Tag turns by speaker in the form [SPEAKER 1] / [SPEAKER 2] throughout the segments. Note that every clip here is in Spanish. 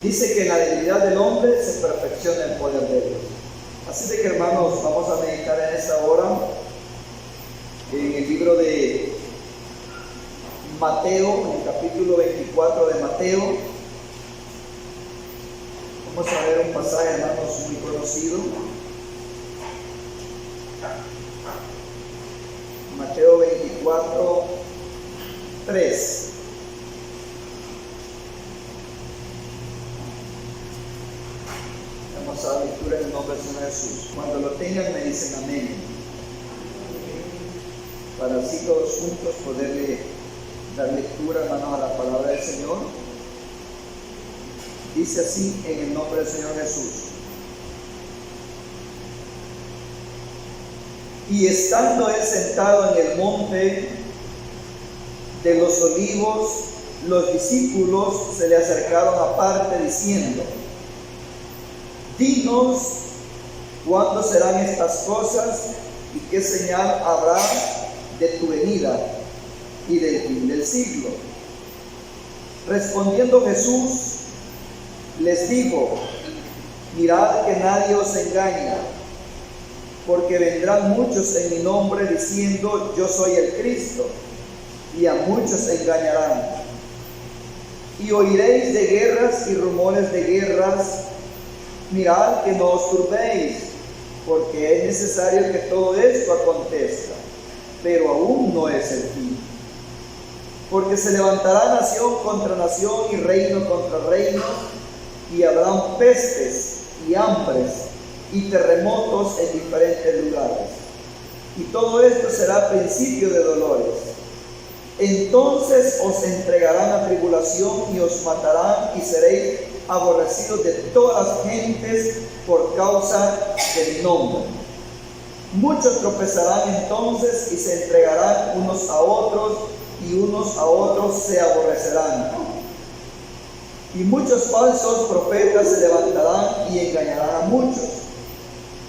[SPEAKER 1] Dice que en la debilidad del hombre se perfecciona el poder de Dios. Así de que, hermanos, vamos a meditar en esta hora en el libro de Mateo, en el capítulo 24 de Mateo. Vamos a ver un pasaje, hermanos, muy conocido. Mateo 24, 3. Vamos a la lectura en el nombre del Señor Jesús. Cuando lo tengan me dicen amén. Para así todos juntos poderle dar lectura, hermanos, a la palabra del Señor. Dice así en el nombre del Señor Jesús. Y estando él sentado en el monte de los olivos, los discípulos se le acercaron aparte diciendo: Dinos, ¿cuándo serán estas cosas y qué señal habrá de tu venida y del fin del siglo? Respondiendo Jesús, les dijo: mirad que nadie os engaña, porque vendrán muchos en mi nombre diciendo: yo soy el Cristo, y a muchos engañarán. Y oiréis de guerras y rumores de guerras. Mirad que no os turbéis, porque es necesario que todo esto acontezca, pero aún no es el fin. Porque se levantará nación contra nación y reino contra reino, y habrán pestes y hambres y terremotos en diferentes lugares. Y todo esto será principio de dolores. Entonces os entregarán a tribulación y os matarán, y seréis aborrecidos de todas las gentes por causa de mi nombre. Muchos tropezarán entonces y se entregarán unos a otros, y unos a otros se aborrecerán. Y muchos falsos profetas se levantarán y engañarán a muchos.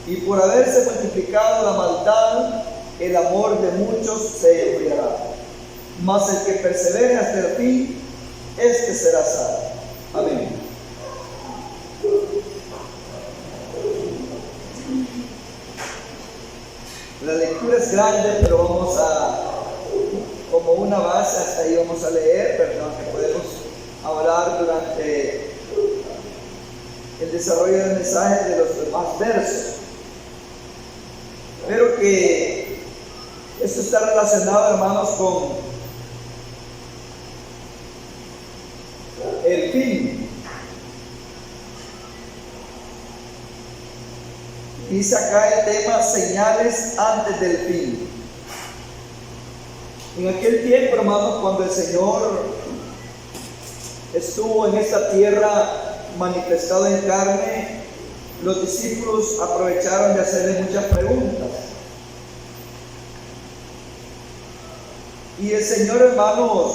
[SPEAKER 1] Y por haberse multiplicado la maldad, el amor de muchos se enfriará. Mas el que persevere hasta el fin, este será salvo. Amén. La lectura es grande, pero vamos a, como una base, hasta ahí vamos a leer, perdón, que podemos hablar durante el desarrollo del mensaje de los demás versos. Pero que esto está relacionado, hermanos, con el fin. Dice acá el tema: señales antes del fin. En aquel tiempo, hermanos, cuando el Señor estuvo en esta tierra manifestado en carne, los discípulos aprovecharon de hacerle muchas preguntas. Y el Señor, hermanos,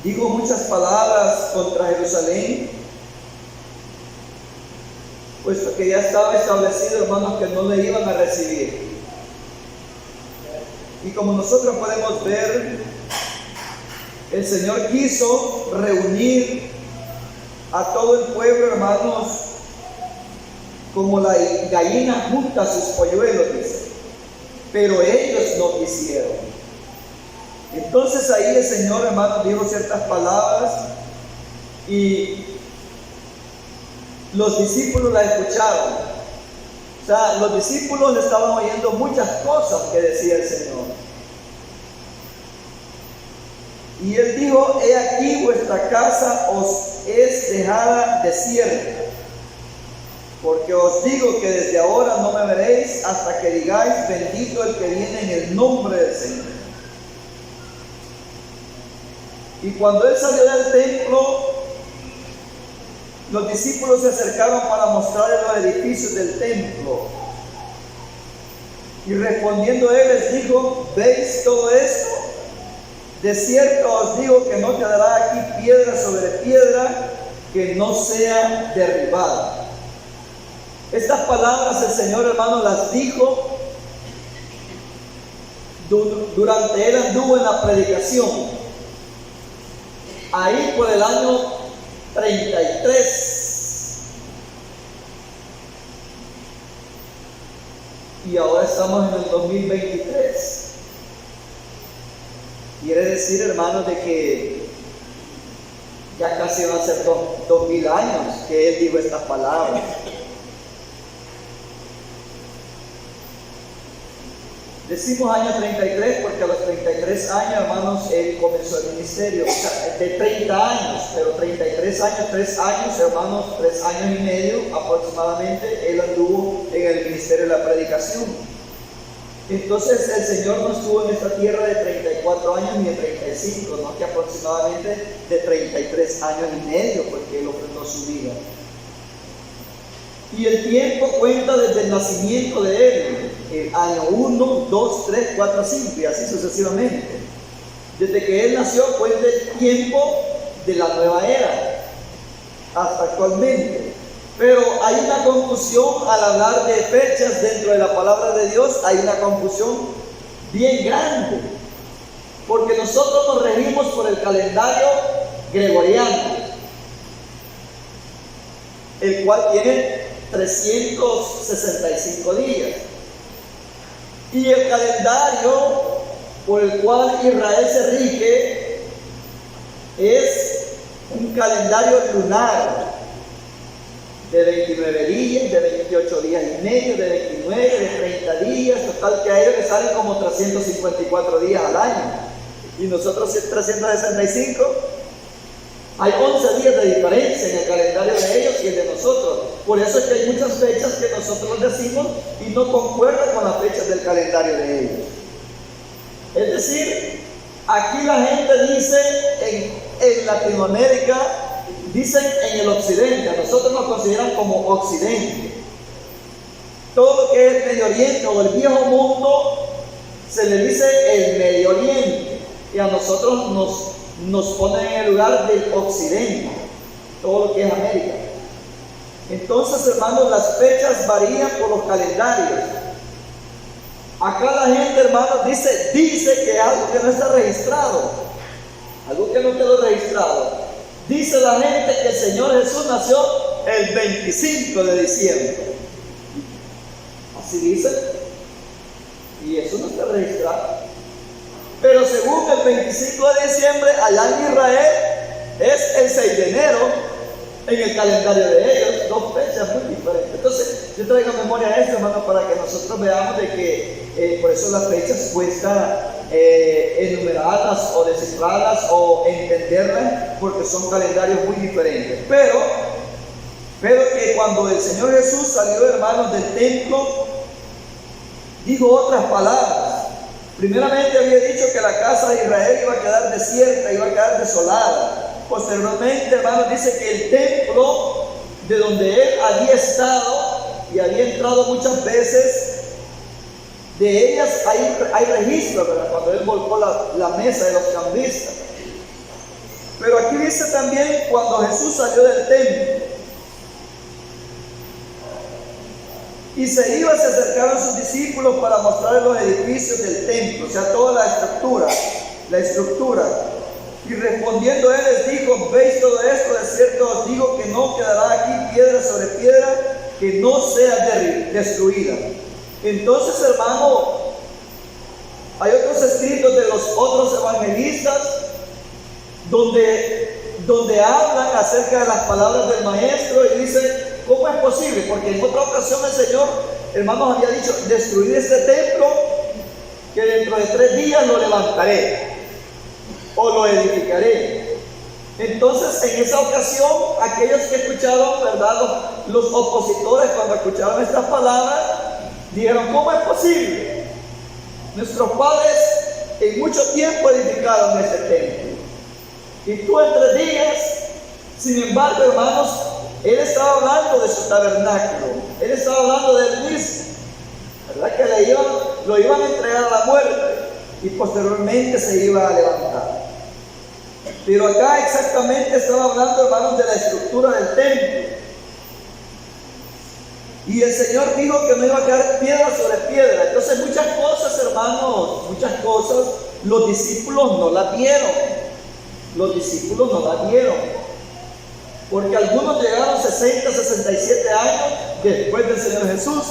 [SPEAKER 1] dijo muchas palabras contra Jerusalén, puesto que ya estaba establecido, hermanos, que no le iban a recibir. Y como nosotros podemos ver, el Señor quiso reunir a todo el pueblo, hermanos, como la gallina junta a sus polluelos, dice. Pero ellos no quisieron. Entonces ahí el Señor, hermanos, dijo ciertas palabras y los discípulos la escucharon. O sea, los discípulos estaban oyendo muchas cosas que decía el Señor. Y Él dijo: he aquí vuestra casa os es dejada desierta, porque os digo que desde ahora no me veréis hasta que digáis: bendito el que viene en el nombre del Señor. Y cuando Él salió del templo, los discípulos se acercaron para mostrarle los edificios del templo. Y respondiendo Él les dijo: ¿veis todo esto? De cierto os digo que no quedará aquí piedra sobre piedra que no sea derribada. Estas palabras el Señor, hermano, las dijo durante Él anduvo en la predicación. Ahí por el año 33. Y ahora estamos en el 2023. Quiere decir, hermanos, de que ya casi van a ser 2000 años que Él dijo estas palabras. Decimos año 33 porque a los 33 años, hermanos, Él comenzó el ministerio. O sea, de 30 años, pero 33 años, 3 años, hermanos, 3 años y medio aproximadamente, Él anduvo en el ministerio de la predicación. Entonces el Señor no estuvo en esta tierra de 34 años ni de 35, no, que aproximadamente de 33 años y medio, porque Él ofrendó su vida. Y el tiempo cuenta desde el nacimiento de Él, el año 1, 2, 3, 4, 5 y así sucesivamente. Desde que Él nació cuenta el tiempo de la nueva era hasta actualmente. Pero hay una confusión al hablar de fechas dentro de la palabra de Dios, hay una confusión bien grande, porque nosotros nos regimos por el calendario gregoriano, el cual tiene 365 días. Y el calendario por el cual Israel se rige es un calendario lunar de 29 días, de 28 días y medio, de 29, de 30 días, total que a ellos les salen como 354 días al año. Y nosotros 365. Hay 11 días de diferencia en el calendario de ellos y el de nosotros. Por eso es que hay muchas fechas que nosotros decimos y no concuerdan con las fechas del calendario de ellos. Es decir, aquí la gente dice en Latinoamérica, dicen en el occidente, a nosotros nos consideran como occidente. Todo lo que es el Medio Oriente o el viejo mundo se le dice el Medio Oriente, y a nosotros nos ponen en el lugar del occidente, todo lo que es América. Entonces, hermanos, las fechas varían por los calendarios. Acá la gente, hermanos, dice que algo que no está registrado, algo que no quedó registrado. Dice la gente que el Señor Jesús nació el 25 de diciembre. Así dice. Y eso no está registrado. Pero según el 25 de diciembre, allá en Israel, es el 6 de enero en el calendario de ellos. Dos fechas muy diferentes. Entonces, yo traigo a memoria esto, hermano, para que nosotros veamos de que por eso las fechas cuesta enumeradas o descifradas o entenderlas, porque son calendarios muy diferentes. Pero que cuando el Señor Jesús salió, hermanos, del templo, dijo otras palabras. Primeramente había dicho que la casa de Israel iba a quedar desierta, iba a quedar desolada. Posteriormente, hermanos, dice que el templo de donde él había estado y había entrado muchas veces, de ellas hay registros, ¿verdad? Cuando él volcó la mesa de los cambistas. Pero aquí dice también cuando Jesús salió del templo y se acercaron sus discípulos para mostrarles los edificios del templo, o sea, toda la estructura. Y respondiendo él les dijo: ¿veis todo esto? De cierto os digo que no quedará aquí piedra sobre piedra que no sea destruida. Entonces, hermano, hay otros escritos de los otros evangelistas donde hablan acerca de las palabras del maestro y dicen: ¿cómo es posible? Porque en otra ocasión el Señor, hermanos, había dicho: destruir este templo, que dentro de 3 días lo levantaré o lo edificaré. Entonces, en esa ocasión, aquellos que escucharon, ¿verdad?, los opositores, cuando escucharon estas palabras, dijeron: ¿cómo es posible? Nuestros padres en mucho tiempo edificaron este templo, y tú en 3 días. Sin embargo, hermanos, él estaba hablando de su tabernáculo, él estaba hablando de él mismo, ¿verdad?, que lo iban a entregar a la muerte y posteriormente se iba a levantar. Pero acá exactamente estaba hablando, hermanos, de la estructura del templo. Y el Señor dijo que no iba a quedar piedra sobre piedra. Entonces muchas cosas, hermanos, los discípulos no las vieron. Los discípulos no las vieron. porque algunos llegaron 60, 67 años después del Señor Jesús.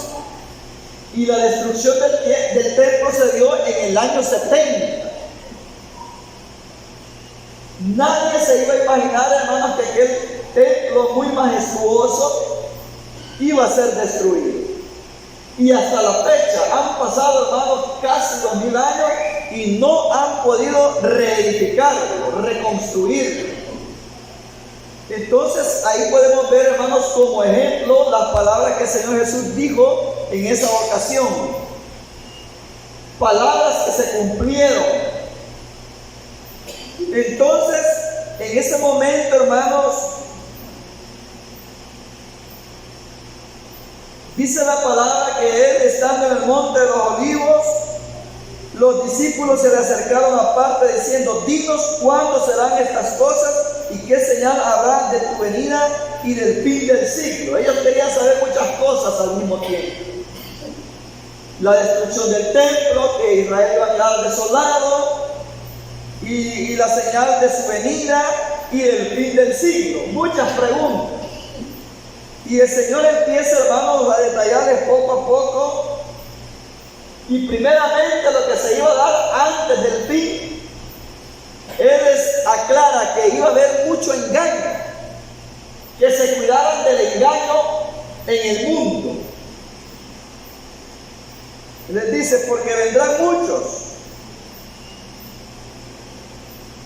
[SPEAKER 1] Y la destrucción del templo se dio en el año 70. Nadie se iba a imaginar, hermanos, que aquel templo muy majestuoso iba a ser destruido. Y hasta la fecha han pasado, hermanos, casi 2000 años y no han podido reedificarlo, reconstruirlo. Entonces ahí podemos ver, hermanos, como ejemplo las palabras que el Señor Jesús dijo en esa ocasión. Palabras que se cumplieron. Entonces, en ese momento, hermanos, dice la palabra que él, estando en el monte de los olivos, los discípulos se le acercaron aparte diciendo: dinos cuándo serán estas cosas y qué señal habrá de tu venida y del fin del siglo. Ellos querían saber muchas cosas al mismo tiempo. La destrucción del templo, que Israel iba a quedar desolado, y la señal de su venida y el fin del siglo. Muchas preguntas. Y el Señor empieza, hermanos, a detallarles poco a poco. Y primeramente lo que se iba a dar antes del fin, Él les aclara que iba a haber mucho engaño, que se cuidaran del engaño en el mundo. Les dice: porque vendrán muchos.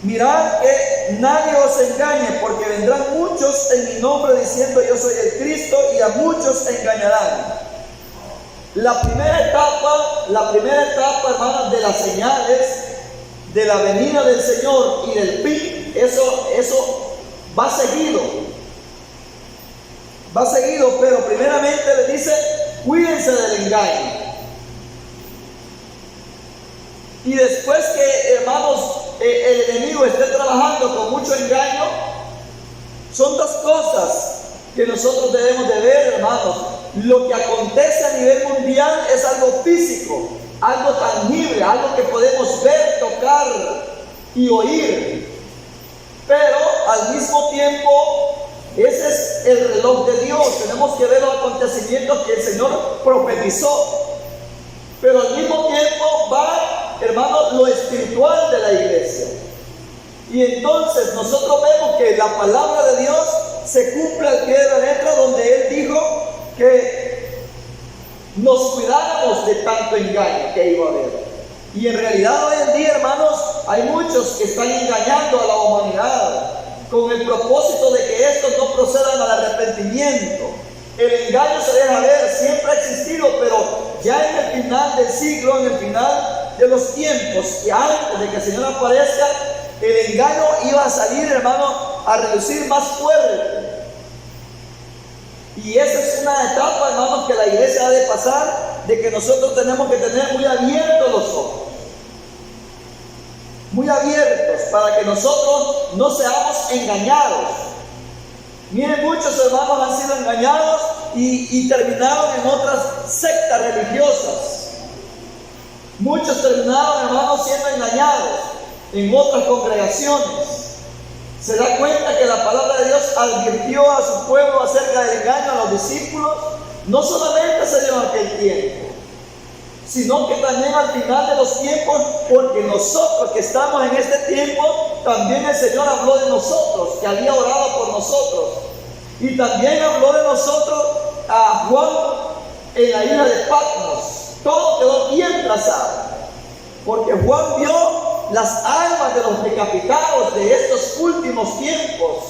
[SPEAKER 1] Mirad que nadie os engañe, porque vendrán muchos en mi nombre diciendo: yo soy el Cristo, y a muchos engañarán. La primera etapa, hermanos, de las señales de la venida del Señor y del fin, eso va seguido, pero primeramente les dice: cuídense del engaño. Y después que, hermanos, el enemigo esté trabajando con mucho engaño, son dos cosas que nosotros debemos de ver, hermanos. Lo que acontece a nivel mundial es algo físico, algo tangible, algo que podemos ver, tocar y oír. Pero al mismo tiempo, ese es el reloj de Dios. Tenemos que ver los acontecimientos que el Señor profetizó. Pero al mismo tiempo va, hermanos, lo espiritual de la iglesia. Y entonces nosotros vemos que la palabra de Dios se cumple al pie de la letra, donde Él dijo que nos cuidáramos de tanto engaño que iba a haber. Y en realidad hoy en día, hermanos, hay muchos que están engañando a la humanidad con el propósito de que estos no procedan al arrepentimiento. El engaño se deja ver, siempre ha existido, pero ya en el final del siglo, en el final de los tiempos, y antes de que el Señor aparezca, el engaño iba a salir, hermano, a relucir más fuerte. Y esa es una etapa, hermanos, que la iglesia ha de pasar, de que nosotros tenemos que tener muy abiertos los ojos. Muy abiertos, para que nosotros no seamos engañados. Miren, muchos hermanos han sido engañados y terminaron en otras sectas religiosas. Muchos terminaron, hermanos, siendo engañados en otras congregaciones. Se da cuenta que la palabra de Dios advirtió a su pueblo acerca del engaño a los discípulos. No solamente se dio en aquel tiempo, sino que también al final de los tiempos, porque nosotros que estamos en este tiempo, también el Señor habló de nosotros, que había orado por nosotros. Y también habló de nosotros a Juan en la isla de Patmos. Todo quedó bien trazado, porque Juan vio las almas de los decapitados de estos últimos tiempos.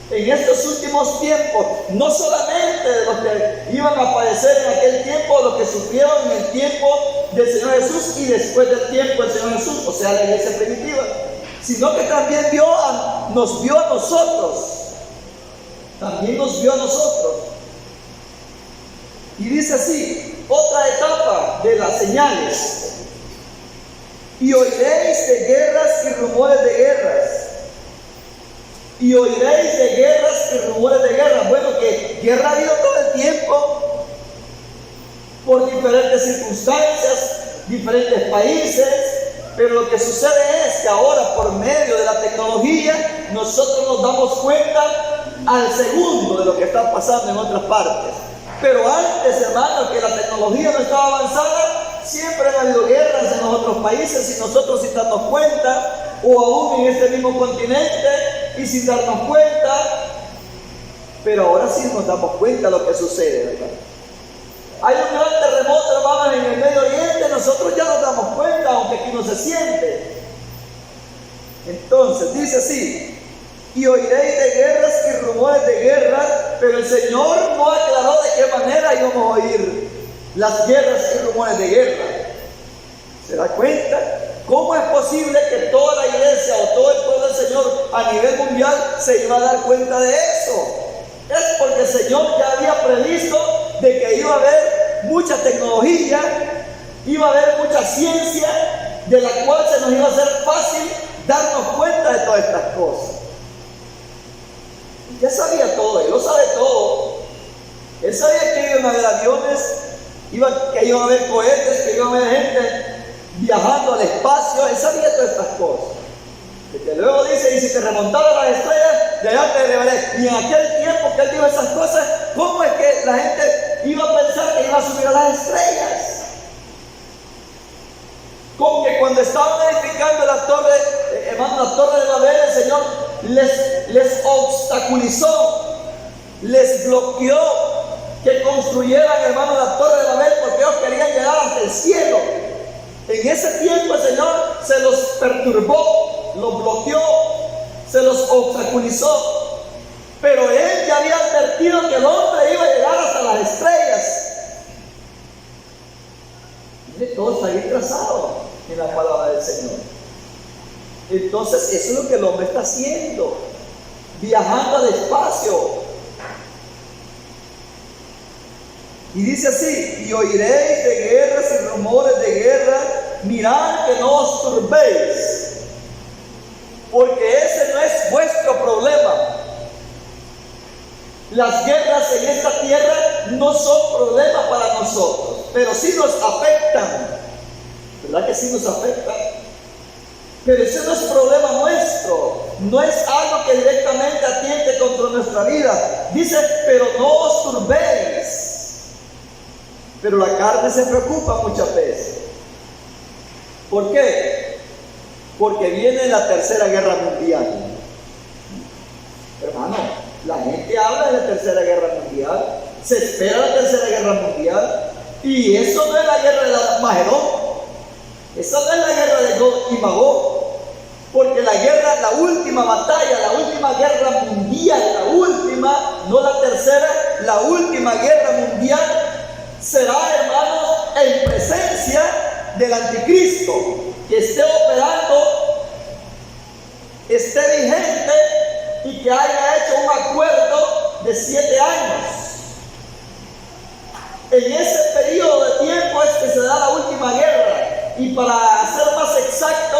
[SPEAKER 1] En estos últimos tiempos, no solamente de los que iban a padecer en aquel tiempo, los que sufrieron en el tiempo del Señor Jesús y después del tiempo del Señor Jesús, o sea, la iglesia primitiva, sino que también nos vio a nosotros. También nos vio a nosotros. Y dice así, otra etapa de las señales: y oiréis de guerras y rumores de guerras. Y oiréis de guerras y rumores de guerras. Bueno, que guerra ha habido todo el tiempo, por diferentes circunstancias, diferentes países, Pero lo que sucede es que ahora, por medio de la tecnología, nosotros nos damos cuenta al segundo de lo que está pasando en otras partes. Pero antes, hermanos, que la tecnología no estaba avanzada, siempre han habido guerras en los otros países y nosotros sin darnos cuenta, o aún en este mismo continente y sin darnos cuenta. Pero ahora sí nos damos cuenta de lo que sucede, ¿verdad? Hay un gran terremoto, hermanos, en el Medio Oriente, nosotros ya nos damos cuenta, aunque aquí no se siente. Entonces, dice así: y oiréis de guerras y rumores de guerra, pero el Señor no aclaró de qué manera íbamos a oír las guerras y rumores de guerra. ¿Se da cuenta? ¿Cómo es posible que toda la iglesia o todo el pueblo del Señor a nivel mundial se iba a dar cuenta de eso? Es porque el Señor ya había previsto de que iba a haber mucha tecnología, iba a haber mucha ciencia, de la cual se nos iba a hacer fácil darnos cuenta de todas estas cosas. Ya sabía todo, Él lo sabe todo. Él sabía que iban a haber aviones, que iban a haber cohetes, que iban a haber gente viajando al espacio. Él sabía todas estas cosas. Que luego dice: y si te remontara las estrellas, de allá te llevaré. Y en aquel tiempo que Él dijo esas cosas, ¿cómo es que la gente iba a pensar que iba a subir a las estrellas? Con que cuando estaban edificando la torre, hermano, la torre de Babel, el Señor les obstaculizó, les bloqueó que construyeran, hermano, la torre de Babel, porque ellos querían llegar hasta el cielo. En ese tiempo el Señor se los perturbó, los bloqueó, se los obstaculizó. Pero Él ya había advertido que el hombre iba a llegar hasta las estrellas. Todo está bien trazado en la palabra del Señor. Entonces eso es lo que el hombre está haciendo, viajando al espacio. Y dice así: y oiréis de guerras y rumores de guerra, mirad que no os turbéis, porque ese no es vuestro problema. Las guerras en esta tierra no son problema para nosotros, pero sí nos afectan. ¿Verdad que sí nos afectan? Pero ese no es problema nuestro, no es algo que directamente atiente contra nuestra vida. Dice: pero no os turbéis. Pero la carne se preocupa muchas veces. ¿Por qué? Porque viene la tercera guerra mundial. Hermano, la gente habla de la tercera guerra mundial, se espera la tercera guerra mundial, y eso no es la guerra de Armagedón, esa no es la guerra de Gog y Magog, porque la guerra, la última batalla, la última guerra mundial, la última, no la tercera, la última guerra mundial será, hermanos, en presencia del anticristo, que esté operando, esté vigente y que haya hecho un acuerdo de 7 años. En ese periodo de tiempo es que se da la última guerra, y para ser más exacto,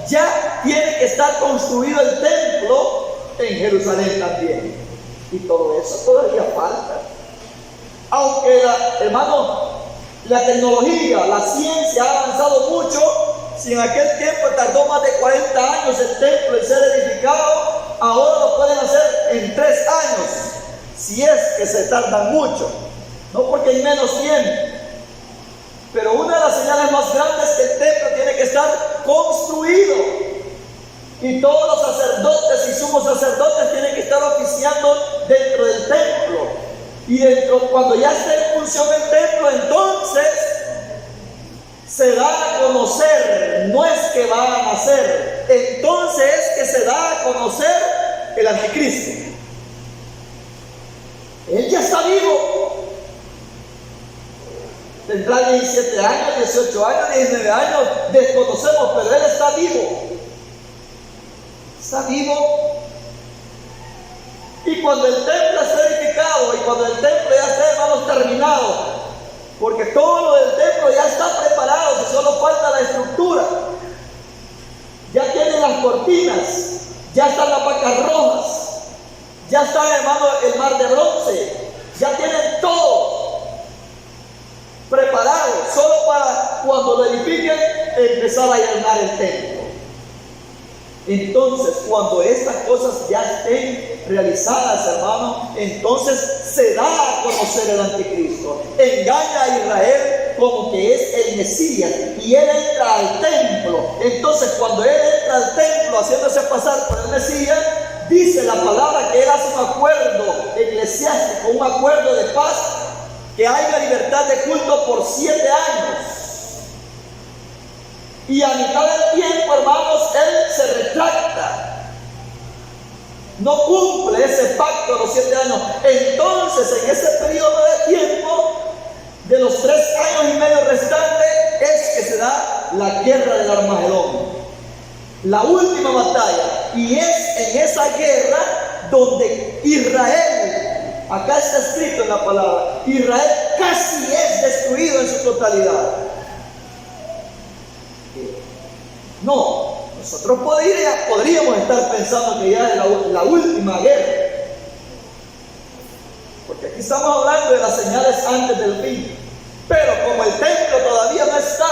[SPEAKER 1] ya tiene que estar construido el templo en Jerusalén también, y todo eso todavía falta. Aunque, hermano, la tecnología, la ciencia ha avanzado mucho, si en aquel tiempo tardó más de 40 años el templo en ser edificado, ahora lo pueden hacer en 3 años, si es que se tardan mucho, no porque hay menos tiempo. Pero una de las señales más grandes es que el templo tiene que estar construido, y todos los sacerdotes y sumos sacerdotes tienen que estar oficiando dentro del templo. Y cuando ya esté en función el templo, entonces se da a conocer, no es que va a nacer, entonces es que se da a conocer el anticristo. Él ya está vivo, tendrá 17 años, 18 años, 19 años, desconocemos, pero Él está vivo. Está vivo. Y cuando el templo esté edificado, y cuando el templo ya esté, hermanos, terminado, porque todo lo del templo ya está preparado, que solo falta la estructura. Ya tienen las cortinas, ya están las vacas rojas, ya está, hermano, el mar de bronce, ya tienen todo preparado, solo para cuando lo edifiquen, empezar a llenar el templo. Entonces, cuando estas cosas ya estén realizadas, hermano, entonces se da a conocer el anticristo. Engaña a Israel como que es el Mesías y él entra al templo. Entonces, cuando él entra al templo haciéndose pasar por el Mesías, dice la palabra que él hace un acuerdo eclesiástico, un acuerdo de paz, que haya libertad de culto por 7 años. Y a mitad del tiempo, hermanos, él se retracta. No cumple ese pacto de los 7 años. Entonces, en ese periodo de tiempo, de los 3 años y medio restantes, es que se da la guerra del Armagedón. La última batalla. Y es en esa guerra donde Israel, acá está escrito en la palabra, Israel casi es destruido en su totalidad. No, nosotros podríamos estar pensando que ya es la última guerra, porque aquí estamos hablando de las señales antes del fin. Pero como el templo todavía no está,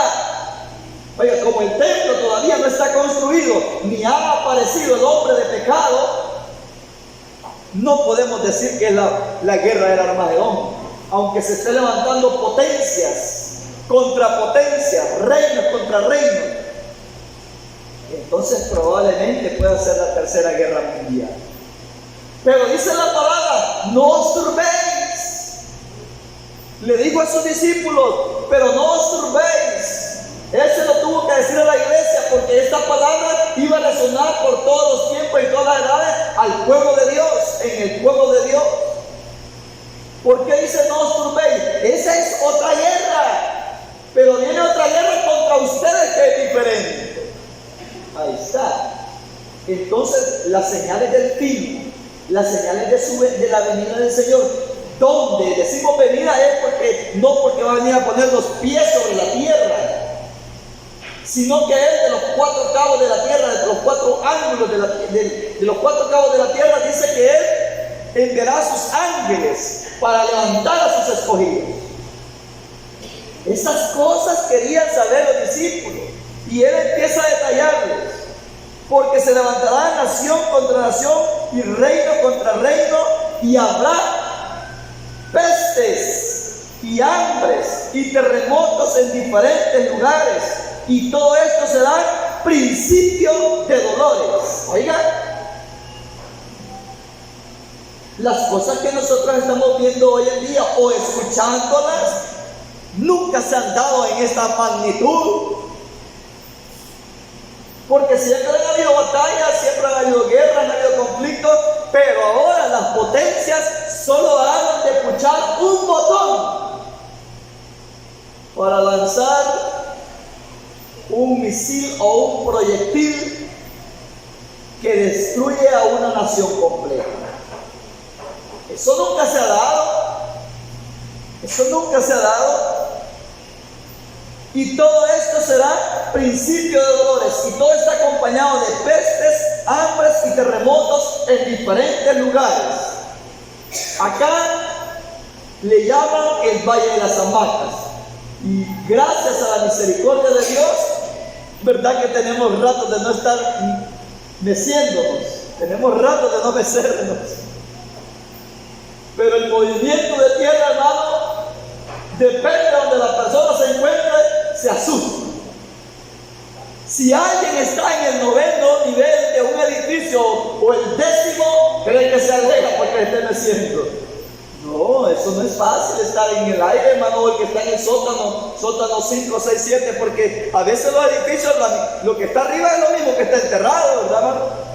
[SPEAKER 1] oiga, como el templo todavía no está construido, ni ha aparecido el hombre de pecado, no podemos decir que es la guerra del Armagedón, aunque se esté levantando potencias contra potencias, reinos contra reinos. Entonces probablemente pueda ser la tercera guerra mundial. Pero dice la palabra, no os turbéis. Le dijo a sus discípulos, pero no os turbéis. Él se lo tuvo que decir a la iglesia, porque esta palabra iba a resonar por todos los tiempos y todas las edades al pueblo de Dios, en el pueblo de Dios. ¿Por qué dice no os turbéis? Esa es otra guerra, pero viene otra guerra contra ustedes que es diferente. Ahí está. Entonces, las señales del fin, las señales de la venida del Señor, donde decimos venida es porque no porque va a venir a poner los pies sobre la tierra, sino que Él de los 4 cabos de la tierra, de los 4 ángulos de los 4 cabos de la tierra, dice que Él enviará a sus ángeles para levantar a sus escogidos. Esas cosas querían saber los discípulos. Y Él empieza a detallarles, porque se levantará nación contra nación y reino contra reino, y habrá pestes y hambres y terremotos en diferentes lugares, y todo esto será principio de dolores. Oiga, las cosas que nosotros estamos viendo hoy en día o escuchándolas nunca se han dado en esta magnitud. Porque siempre han habido batallas, siempre han habido guerras, han habido conflictos, pero ahora las potencias solo han de puchar un botón para lanzar un misil o un proyectil que destruye a una nación completa. Eso nunca se ha dado. Eso nunca se ha dado. Y todo esto será principio de dolores. Y todo está acompañado de pestes, hambres y terremotos en diferentes lugares. Acá le llaman el Valle de las Hamacas. Y gracias a la misericordia de Dios, verdad que tenemos ratos de no estar meciéndonos. Tenemos ratos de no mecernos. Pero el movimiento de tierra, hermano, depende de donde la persona se encuentre, se asusta. Si alguien está en el 9º nivel de un edificio o el 10º, cree que se aleja porque esté meciendo. No, eso no es fácil estar en el aire, hermano, o el que está en el sótano 5, 6, 7, porque a veces los edificios, lo que está arriba es lo mismo que está enterrado, ¿verdad, hermano?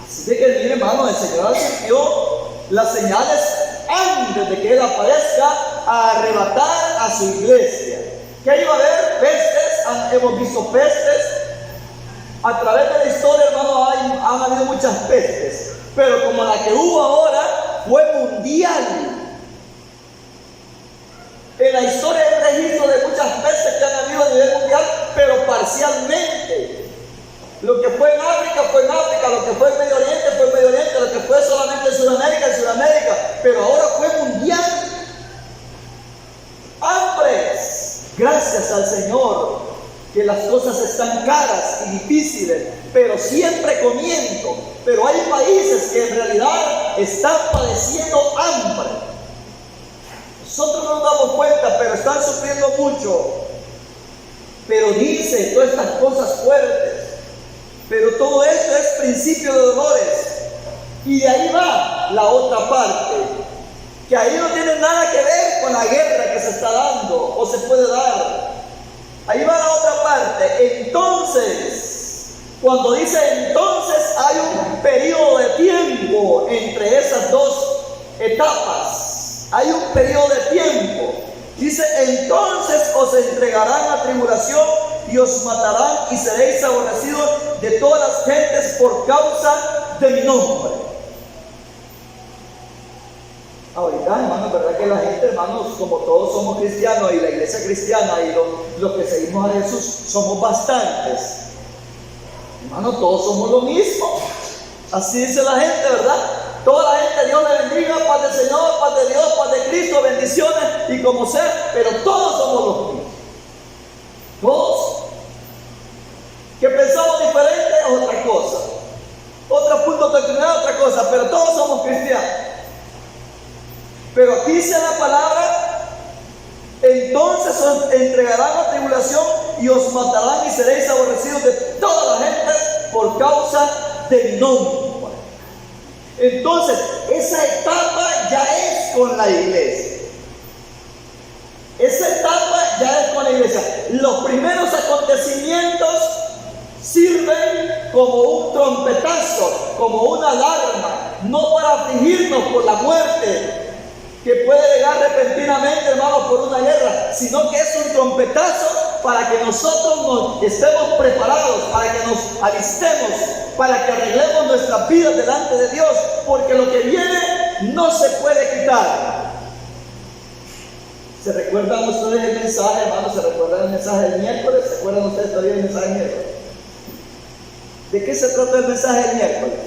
[SPEAKER 1] Así de que, mire, hermano, el Señor advirtió las señales antes de que Él aparezca a arrebatar a su iglesia. ¿Qué iba a haber? Pestes, hemos visto pestes. A través de la historia, hermano, han habido muchas pestes, pero como la que hubo ahora fue mundial. En la historia hay registro de muchas pestes que han habido a nivel mundial, pero parcialmente. Lo que fue en África fue en África, lo que fue en Medio Oriente fue en Medio Oriente, lo que fue solamente en Sudamérica, pero ahora fue mundial. Hambres, gracias gracias al Señor que las cosas están caras y difíciles, pero siempre comiendo. Pero hay países que en realidad están padeciendo hambre. Nosotros no nos damos cuenta, pero están sufriendo mucho. Pero dice todas estas cosas fuertes. Pero todo esto es principio de dolores. Y de ahí va la otra parte, que ahí no tiene nada que ver con la guerra que se está dando o se puede dar. Ahí va la otra parte. Entonces, cuando dice entonces, hay un periodo de tiempo entre esas dos etapas. Hay un periodo de tiempo. Dice, entonces os entregarán a tribulación y os matarán y seréis aborrecidos de todas las gentes por causa de mi nombre. Ahorita, hermanos, verdad que la gente, hermanos, como todos somos cristianos y la iglesia cristiana y los que seguimos a Jesús somos bastantes. Hermanos, todos somos lo mismo. Así dice la gente, ¿verdad? Toda la gente, Dios le bendiga, paz del Señor, paz de Dios, paz de Cristo, bendiciones y como sea, pero todos somos los mismos. Todos. Que pensamos diferente es otra cosa. Otro punto doctrinal es otra cosa, pero todos somos cristianos. Pero aquí dice la palabra, entonces os entregarán a tribulación y os matarán y seréis aborrecidos de toda la gente por causa de mi nombre. Entonces, esa etapa ya es con la iglesia. Esa etapa ya es con la iglesia. Los primeros acontecimientos sirven como un trompetazo, como una alarma, no para afligirnos por la muerte que puede llegar repentinamente, hermanos, por una guerra, sino que es un trompetazo para que nosotros nos estemos preparados, para que nos alistemos, para que arreglemos nuestras vidas delante de Dios, porque lo que viene no se puede quitar. ¿Se recuerdan ustedes el mensaje, hermanos? ¿Se recuerdan el mensaje del miércoles? ¿Se acuerdan ustedes todavía del mensaje del miércoles? ¿De qué se trata el mensaje del miércoles?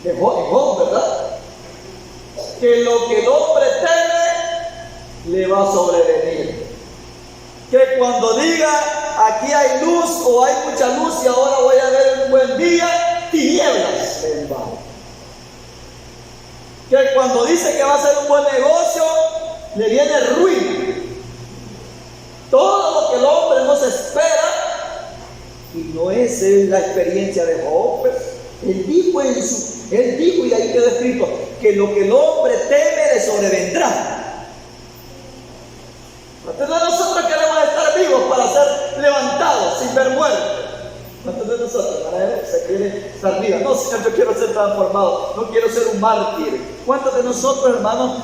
[SPEAKER 1] De Job, ¿verdad? Que lo que el hombre teme le va a sobrevenir. Que cuando diga aquí hay luz o hay mucha luz y ahora voy a ver un buen día, tinieblas le invaden. Que cuando dice que va a ser un buen negocio, le viene ruina. Todo lo que el hombre no se espera, y no es la experiencia de Job. Él dijo, y ahí quedó escrito, que lo que el hombre teme le sobrevendrá. Entonces nosotros queremos estar vivos para ser levantados sin ver muerte. ¿Cuántos de nosotros, hermano, se quiere estar vivos? No, Señor, yo quiero ser transformado, no quiero ser un mártir. ¿Cuántos de nosotros, hermanos,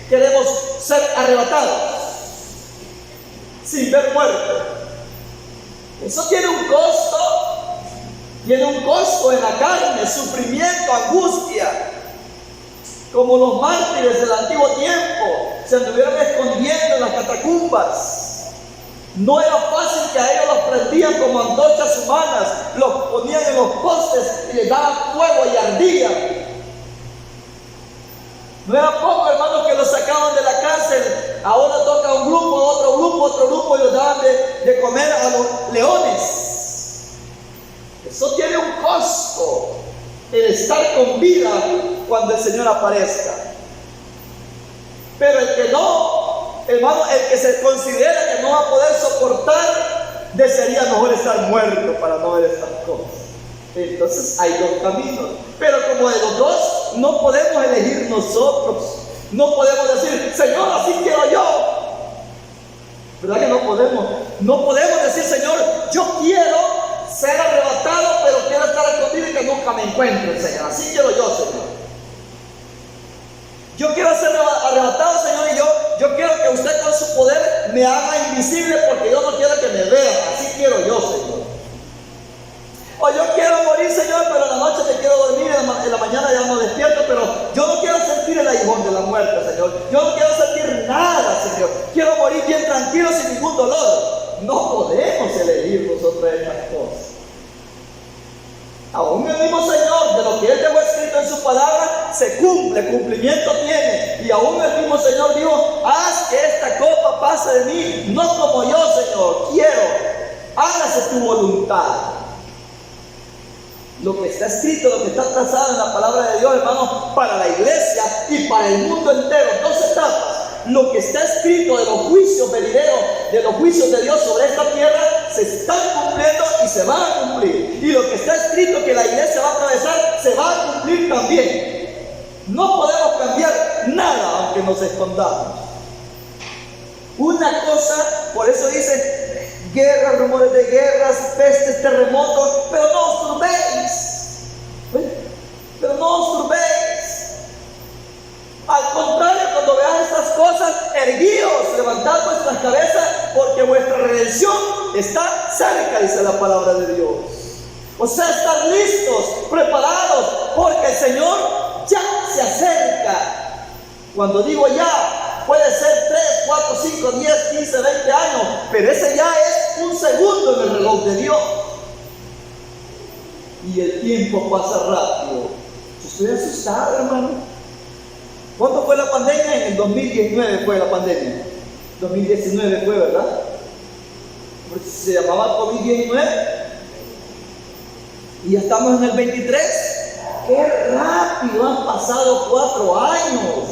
[SPEAKER 1] queremos ser arrebatados sin ver muerte? Eso tiene un costo. Tiene un costo en la carne, sufrimiento, angustia. Como los mártires del antiguo tiempo se anduvieron escondiendo en las catacumbas. No era fácil que a ellos los prendían como antorchas humanas, los ponían en los postes y les daban fuego y ardían. No era poco, hermanos, que los sacaban de la cárcel. Ahora toca un grupo, otro grupo y los daban de comer a los leones. Eso tiene un costo, el estar con vida cuando el Señor aparezca. Pero el que no, hermano, el que se considera que no va a poder soportar, desearía mejor estar muerto para no ver estas cosas. Entonces hay dos caminos, pero como de los dos no podemos elegir nosotros. No podemos decir, Señor, así quiero yo. ¿Verdad que no podemos? No podemos decir, Señor, yo quiero ser arrebatado, pero quiero estar escondido y que nunca me encuentren, Señor. Así quiero yo, Señor. Yo quiero ser arrebatado, Señor, y yo quiero que usted con su poder me haga invisible porque yo no quiero que me vean. Así quiero yo, Señor. O yo quiero morir, Señor, pero en la noche te quiero dormir, en la mañana ya no despierto, pero yo no quiero sentir el aguijón de la muerte, Señor. Yo no quiero sentir nada, Señor. Quiero morir bien tranquilo, sin ningún dolor. No podemos elegir nosotros estas cosas. Aún el mismo Señor de lo que Él dejó escrito en su palabra se cumple, cumplimiento tiene. Y aún el mismo Señor dijo: haz que esta copa pase de mí, no como yo, Señor, quiero, hágase tu voluntad. Lo que está escrito, lo que está trazado en la palabra de Dios, hermanos, para la iglesia y para el mundo entero, dos etapas. Lo que está escrito de los juicios venideros, de los juicios de Dios sobre esta tierra, se están cumpliendo y se van a cumplir. Y lo que está escrito que la iglesia va a atravesar, se va a cumplir también. No podemos cambiar nada aunque nos escondamos. Una cosa, por eso dice: guerras, rumores de guerras, pestes, terremotos, pero no os turbéis. Pero no os turbéis. Al contrario, cuando veas estas cosas, erguíos, levantad vuestras cabezas, porque vuestra redención está cerca, dice la palabra de Dios. O sea, estar listos, preparados, porque el Señor ya se acerca. Cuando digo ya, puede ser 3, 4, 5, 10, 15, 20 años, pero ese ya es un segundo en el reloj de Dios. Y el tiempo pasa rápido. Yo estoy asustado, hermano. ¿Cuándo fue la pandemia? En el 2019 fue la pandemia. 2019 fue, ¿verdad? Porque se llamaba COVID-19. Y ya estamos en el 23. ¡Qué rápido! Han pasado 4 años.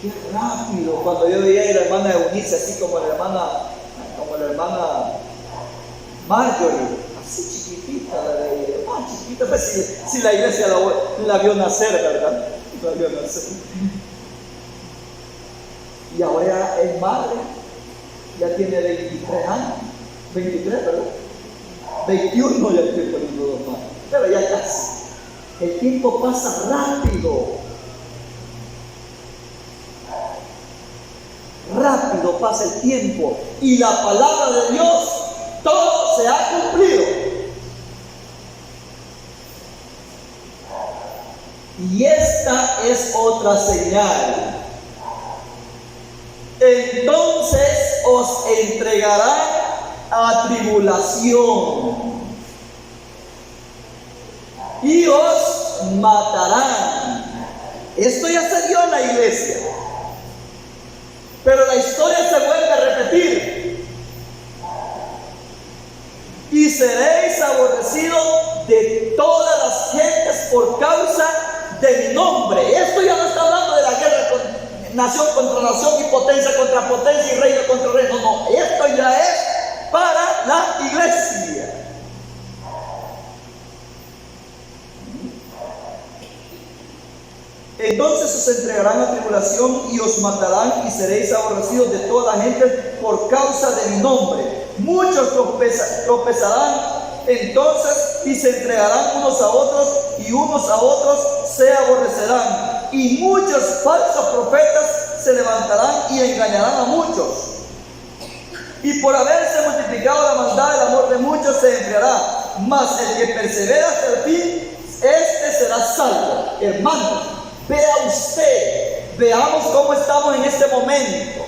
[SPEAKER 1] ¡Qué rápido! Cuando yo veía a la hermana Eunice, así como la hermana Marjorie, así chiquitita, más chiquita, pues si la iglesia la vio nacer, ¿verdad? La vio nacer. Y ahora es madre, ya tiene 23 años, 23, ¿verdad? 21 ya estoy poniendo 2 más, pero ya casi. El tiempo pasa rápido. Rápido pasa el tiempo y la palabra de Dios, todo se ha cumplido. Y esta es otra señal. Entonces os entregarán a tribulación y os matarán. Esto ya se dio en la iglesia, pero la historia se vuelve a repetir. Y seréis aborrecidos de todas las gentes por causa de mi nombre. Esto ya no está hablando de la guerra con nación contra nación y potencia contra potencia y reino contra reino. No, esto ya es para la iglesia. Entonces os entregarán a tribulación y os matarán y seréis aborrecidos de toda la gente por causa de mi nombre. Muchos tropezarán entonces y se entregarán unos a otros y unos a otros se aborrecerán. Y muchos falsos profetas se levantarán y engañarán a muchos. Y por haberse multiplicado la maldad, el amor de muchos se enfriará. Mas el que persevera hasta el fin, este será salvo. Hermanos, vea usted, veamos cómo estamos en este momento.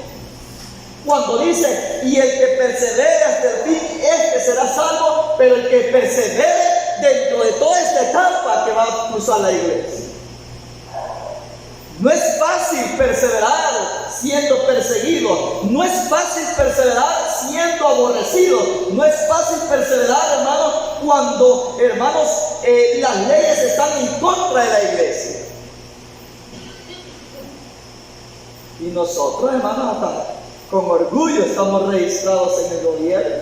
[SPEAKER 1] Cuando dice, y el que persevere hasta el fin, este será salvo, pero el que persevere dentro de toda esta etapa que va a cruzar la iglesia. No es fácil perseverar siendo perseguido, no es fácil perseverar siendo aborrecido, no es fácil perseverar, hermanos, cuando, hermanos, las leyes están en contra de la iglesia. Y nosotros, hermanos, hasta con orgullo estamos registrados en el gobierno.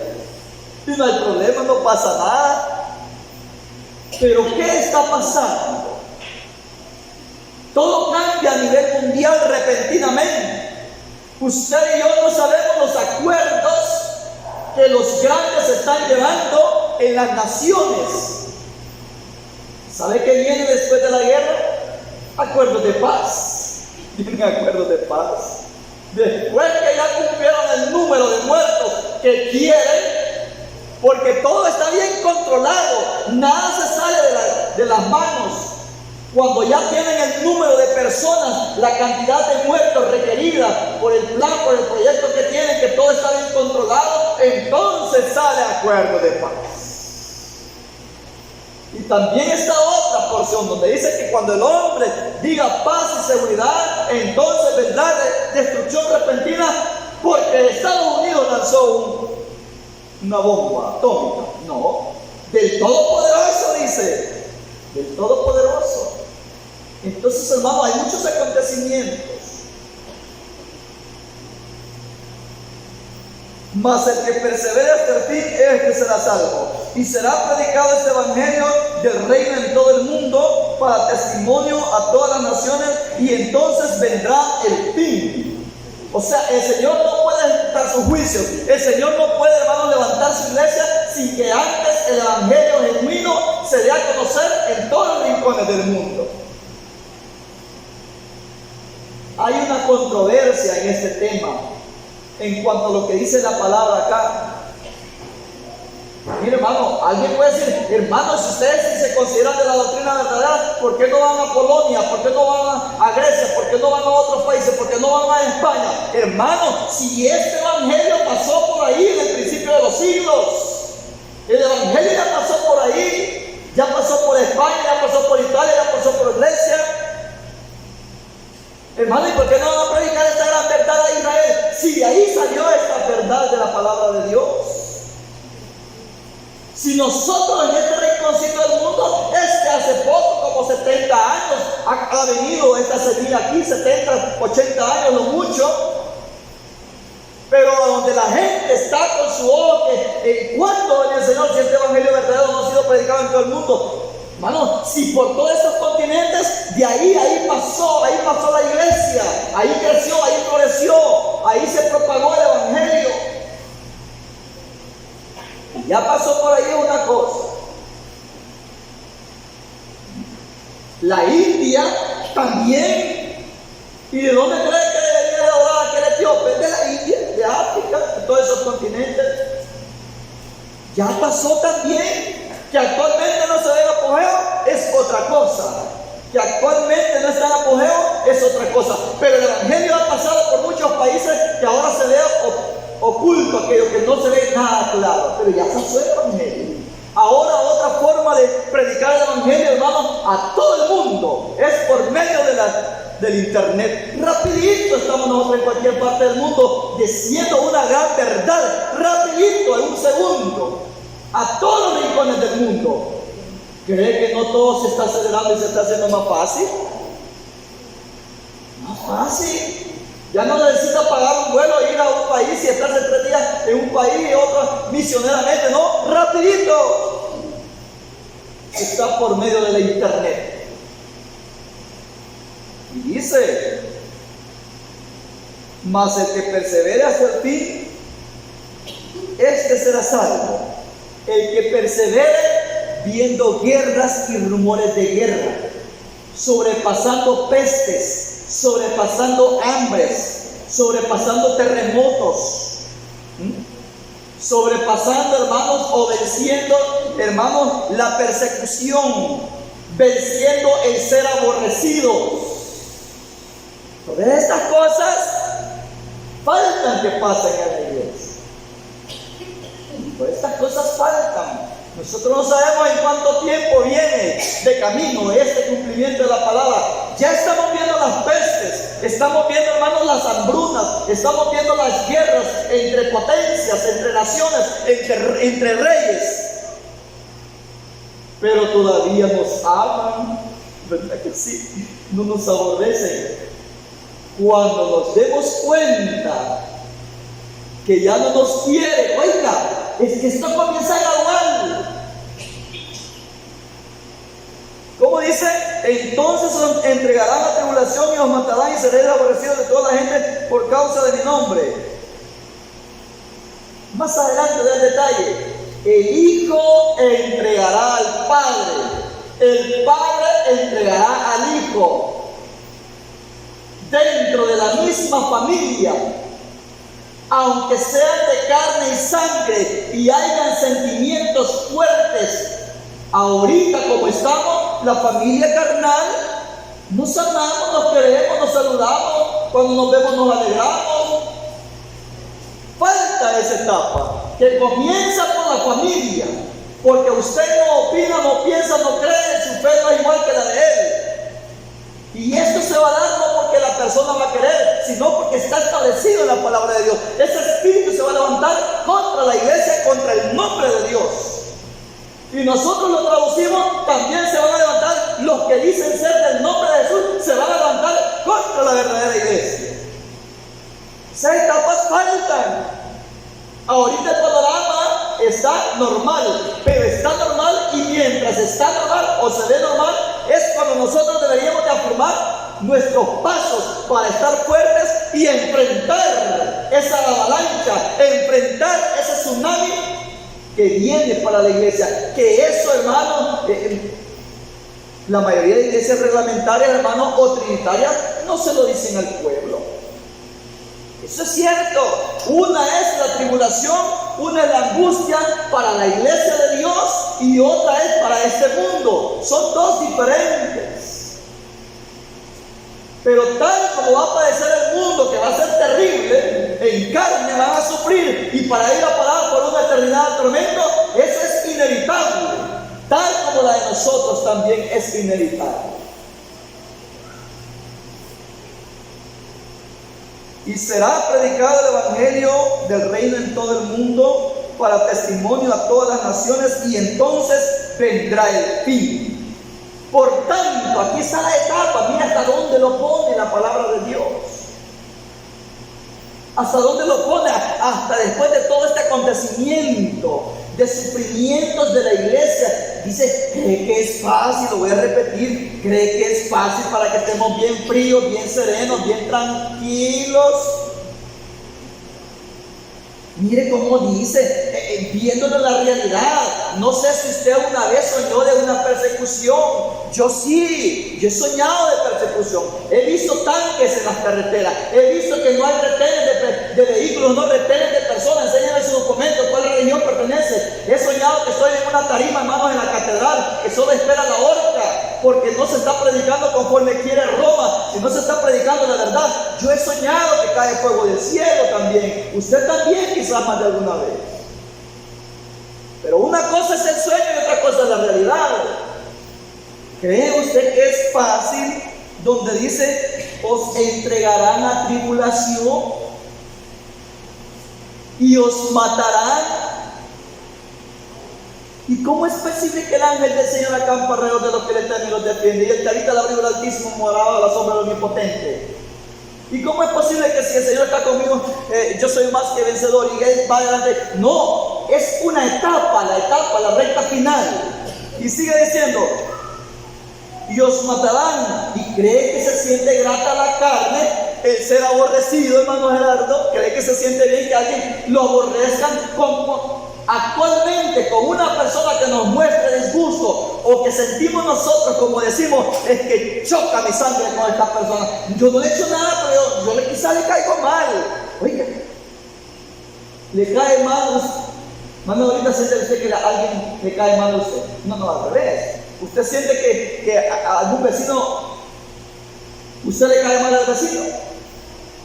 [SPEAKER 1] Y no hay problema, no pasa nada. Pero ¿qué está pasando? Todo cambia a nivel mundial repentinamente. Usted y yo no sabemos los acuerdos que los grandes están llevando en las naciones. ¿Sabe qué viene después de la guerra? Acuerdos de paz. Vienen acuerdos de paz. Después que ya cumplieron el número de muertos que quieren, porque todo está bien controlado, nada se sale de las manos. Cuando ya tienen el número de personas, la cantidad de muertos requerida por el plan, por el proyecto que tienen, que todo está bien controlado, entonces sale acuerdo de paz. Y también está otra porción donde dice que cuando el hombre diga paz y seguridad, entonces vendrá destrucción repentina, porque Estados Unidos lanzó una bomba atómica. No, del Todopoderoso dice, del Todopoderoso. Entonces, hermano, hay muchos acontecimientos. Mas el que persevere hasta el fin, este será salvo. Y será predicado este evangelio del reino en todo el mundo para testimonio a todas las naciones, y entonces vendrá el fin. O sea, el Señor no puede ejecutar su juicio. El Señor no puede, hermano, levantar su iglesia sin que antes el evangelio genuino se dé a conocer en todos los rincones del mundo. Hay una controversia en este tema en cuanto a lo que dice la palabra acá. Mire, hermano, alguien puede decir, hermano, si ustedes se consideran de la doctrina verdadera, ¿por qué no van a Polonia? ¿Por qué no van a Grecia? ¿Por qué no van a otros países? ¿Por qué no van a España? Hermano, si este evangelio pasó por ahí en el principio de los siglos, el evangelio ya pasó por ahí, ya pasó por España, ya pasó por Italia, ya pasó por Grecia. Hermano, ¿y por qué no van a predicar esta gran verdad a Israel? Si de ahí salió esta verdad de la palabra de Dios. Si nosotros en este rinconcito del mundo, hace poco, como 70 años, ha venido esta semilla aquí, 70, 80 años, lo mucho, pero donde la gente está con su ojo, ¿cuándo, doña el Señor, si este evangelio verdadero no ha sido predicado en todo el mundo? Hermano, si por todos estos continentes, de ahí pasó la iglesia, ahí creció, ahí floreció, ahí se propagó el evangelio. Ya pasó por ahí una cosa. La India también. ¿Y de dónde cree que debería de adorar aquel etíope? De la India, de África, de todos esos continentes. Ya pasó también. Que actualmente no se ve en apogeo es otra cosa. Que actualmente no está en apogeo es otra cosa. Pero el evangelio ha pasado por muchos países que ahora se ve oculto, aquello que no se ve nada claro. Pero ya pasó el evangelio. Ahora otra forma de predicar el evangelio, hermano, a todo el mundo es por medio del internet. Rapidito estamos nosotros en cualquier parte del mundo diciendo una gran verdad. Rapidito, en un segundo. A todos los rincones del mundo. ¿Cree que no todo se está acelerando y se está haciendo más fácil? Más fácil. Ya no necesita pagar un vuelo e ir a un país y estarse 3 días en un país y otro misioneramente. No, rapidito. Está por medio de la internet. Y dice, mas el que persevere hasta el fin, este será salvo. El que persevere viendo guerras y rumores de guerra, sobrepasando pestes, sobrepasando hambres, sobrepasando terremotos, sobrepasando, hermanos, o venciendo, hermanos, la persecución, venciendo el ser aborrecido. Todas estas cosas faltan que pasen en la iglesia. Pues estas cosas faltan. Nosotros no sabemos en cuánto tiempo viene de camino este cumplimiento de la palabra. Ya estamos viendo las pestes, estamos viendo, hermanos, las hambrunas, estamos viendo las guerras entre potencias, entre naciones, entre reyes. Pero todavía nos aman, ¿verdad que sí? No nos aborrecen. Cuando nos demos cuenta que ya no nos quiere, oiga, es que esto comienza a graduar. ¿Cómo dice? Entonces os entregarán la tribulación y os matarán y seréis aborrecidos de toda la gente por causa de mi nombre. Más adelante da el detalle. El Hijo entregará al Padre, el Padre entregará al Hijo. Dentro de la misma familia, aunque sean de carne y sangre y hayan sentimientos fuertes, ahorita como estamos, la familia carnal, nos amamos, nos queremos, nos saludamos, cuando nos vemos nos alegramos. Falta esa etapa, que comienza por la familia, Porque usted no opina, no piensa, no cree, su fe no es igual que la de él. Y esto se va a dar no porque la persona va a querer, sino porque está establecido en la palabra de Dios. Ese espíritu se va a levantar contra la iglesia, contra el nombre de Dios. Y nosotros lo traducimos, también se van a levantar los que dicen ser del nombre de Jesús, se van a levantar contra la verdadera iglesia. Esas etapas faltan. Ahorita el panorama está normal, pero está normal, y mientras está normal o se ve normal, es cuando nosotros deberíamos de afirmar nuestros pasos para estar fuertes y enfrentar esa avalancha, enfrentar ese tsunami que viene para la iglesia. Que eso, hermano, la mayoría de iglesias reglamentarias, hermano, o trinitarias, no se lo dicen al pueblo. Eso es cierto. Una es la tribulación, una es la angustia para la iglesia de Dios y otra es para este mundo. Son dos diferentes. Pero tal como va a padecer el mundo, que va a ser terrible, en carne van a sufrir, y para ir a parar por una eternidad de tormento, eso es inevitable. Tal como la de nosotros también es inevitable. Y será predicado el evangelio del reino en todo el mundo para testimonio a todas las naciones, y entonces vendrá el fin. Por tanto, aquí está la etapa. Mira hasta dónde lo pone la palabra de Dios. Hasta dónde lo pone. Hasta después de todo este acontecimiento de sufrimientos de la iglesia. Dice, cree que es fácil, lo voy a repetir, cree que es fácil para que estemos bien fríos, bien serenos, bien tranquilos. Mire cómo dice, viéndolo la realidad. No sé si usted una vez soñó de una persecución. Yo sí, yo he soñado de persecución. He visto tanques en las carreteras. He visto que no hay retenes de vehículos, no retenes de personas. Enséñame su documento, cuál religión pertenece. He soñado que estoy en una tarima, hermanos, en la catedral, que solo espera la horca, porque no se está predicando conforme quiere Roma, sino se está predicando la verdad. Yo he soñado que cae fuego del cielo también. Usted también, quizás más de alguna vez. Pero una cosa es el sueño y otra cosa es la realidad. ¿Cree usted que es fácil donde dice, os entregarán a tribulación y os matarán? ¿Y cómo es posible que el ángel del Señor acampa alrededor de los que le temen y los defiende? Y el que habita el abrigo del Altísimo moraba a la sombra del Omnipotente. ¿Y cómo es posible que si el Señor está conmigo, yo soy más que vencedor y Él va adelante? No, es una etapa, la recta final. Y sigue diciendo, y os matarán. ¿Y cree que se siente grata la carne el ser aborrecido, hermano Gerardo? ¿Cree que se siente bien que alguien lo aborrezcan como actualmente con una persona que nos muestre disgusto, o que sentimos nosotros como decimos, es que choca mi sangre con esta persona? Yo no le he hecho nada, pero yo quizá le caigo mal. Oiga, le cae mal. Mano, ahorita siente usted que a alguien le cae mal a usted. No, al revés. Usted siente que a algún vecino, usted le cae mal al vecino,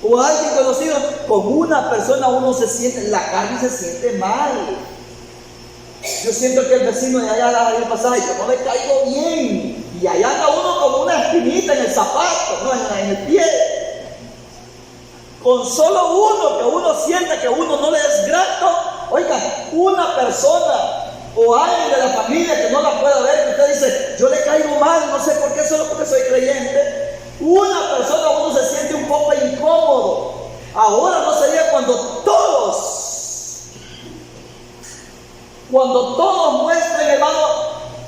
[SPEAKER 1] o a alguien conocido. Con una persona uno se siente, la carne se siente mal. Yo siento que el vecino de allá la vez pasada, yo no le caigo bien, y allá anda uno como una espinita en el zapato, no, en el pie. Con solo uno que uno siente que uno no le es grato, oiga, una persona o alguien de la familia que no la pueda ver, que usted dice, yo le caigo mal, no sé por qué, solo porque soy creyente. Una persona, uno se siente un poco incómodo. Ahora no sería cuando todos muestren, hermano,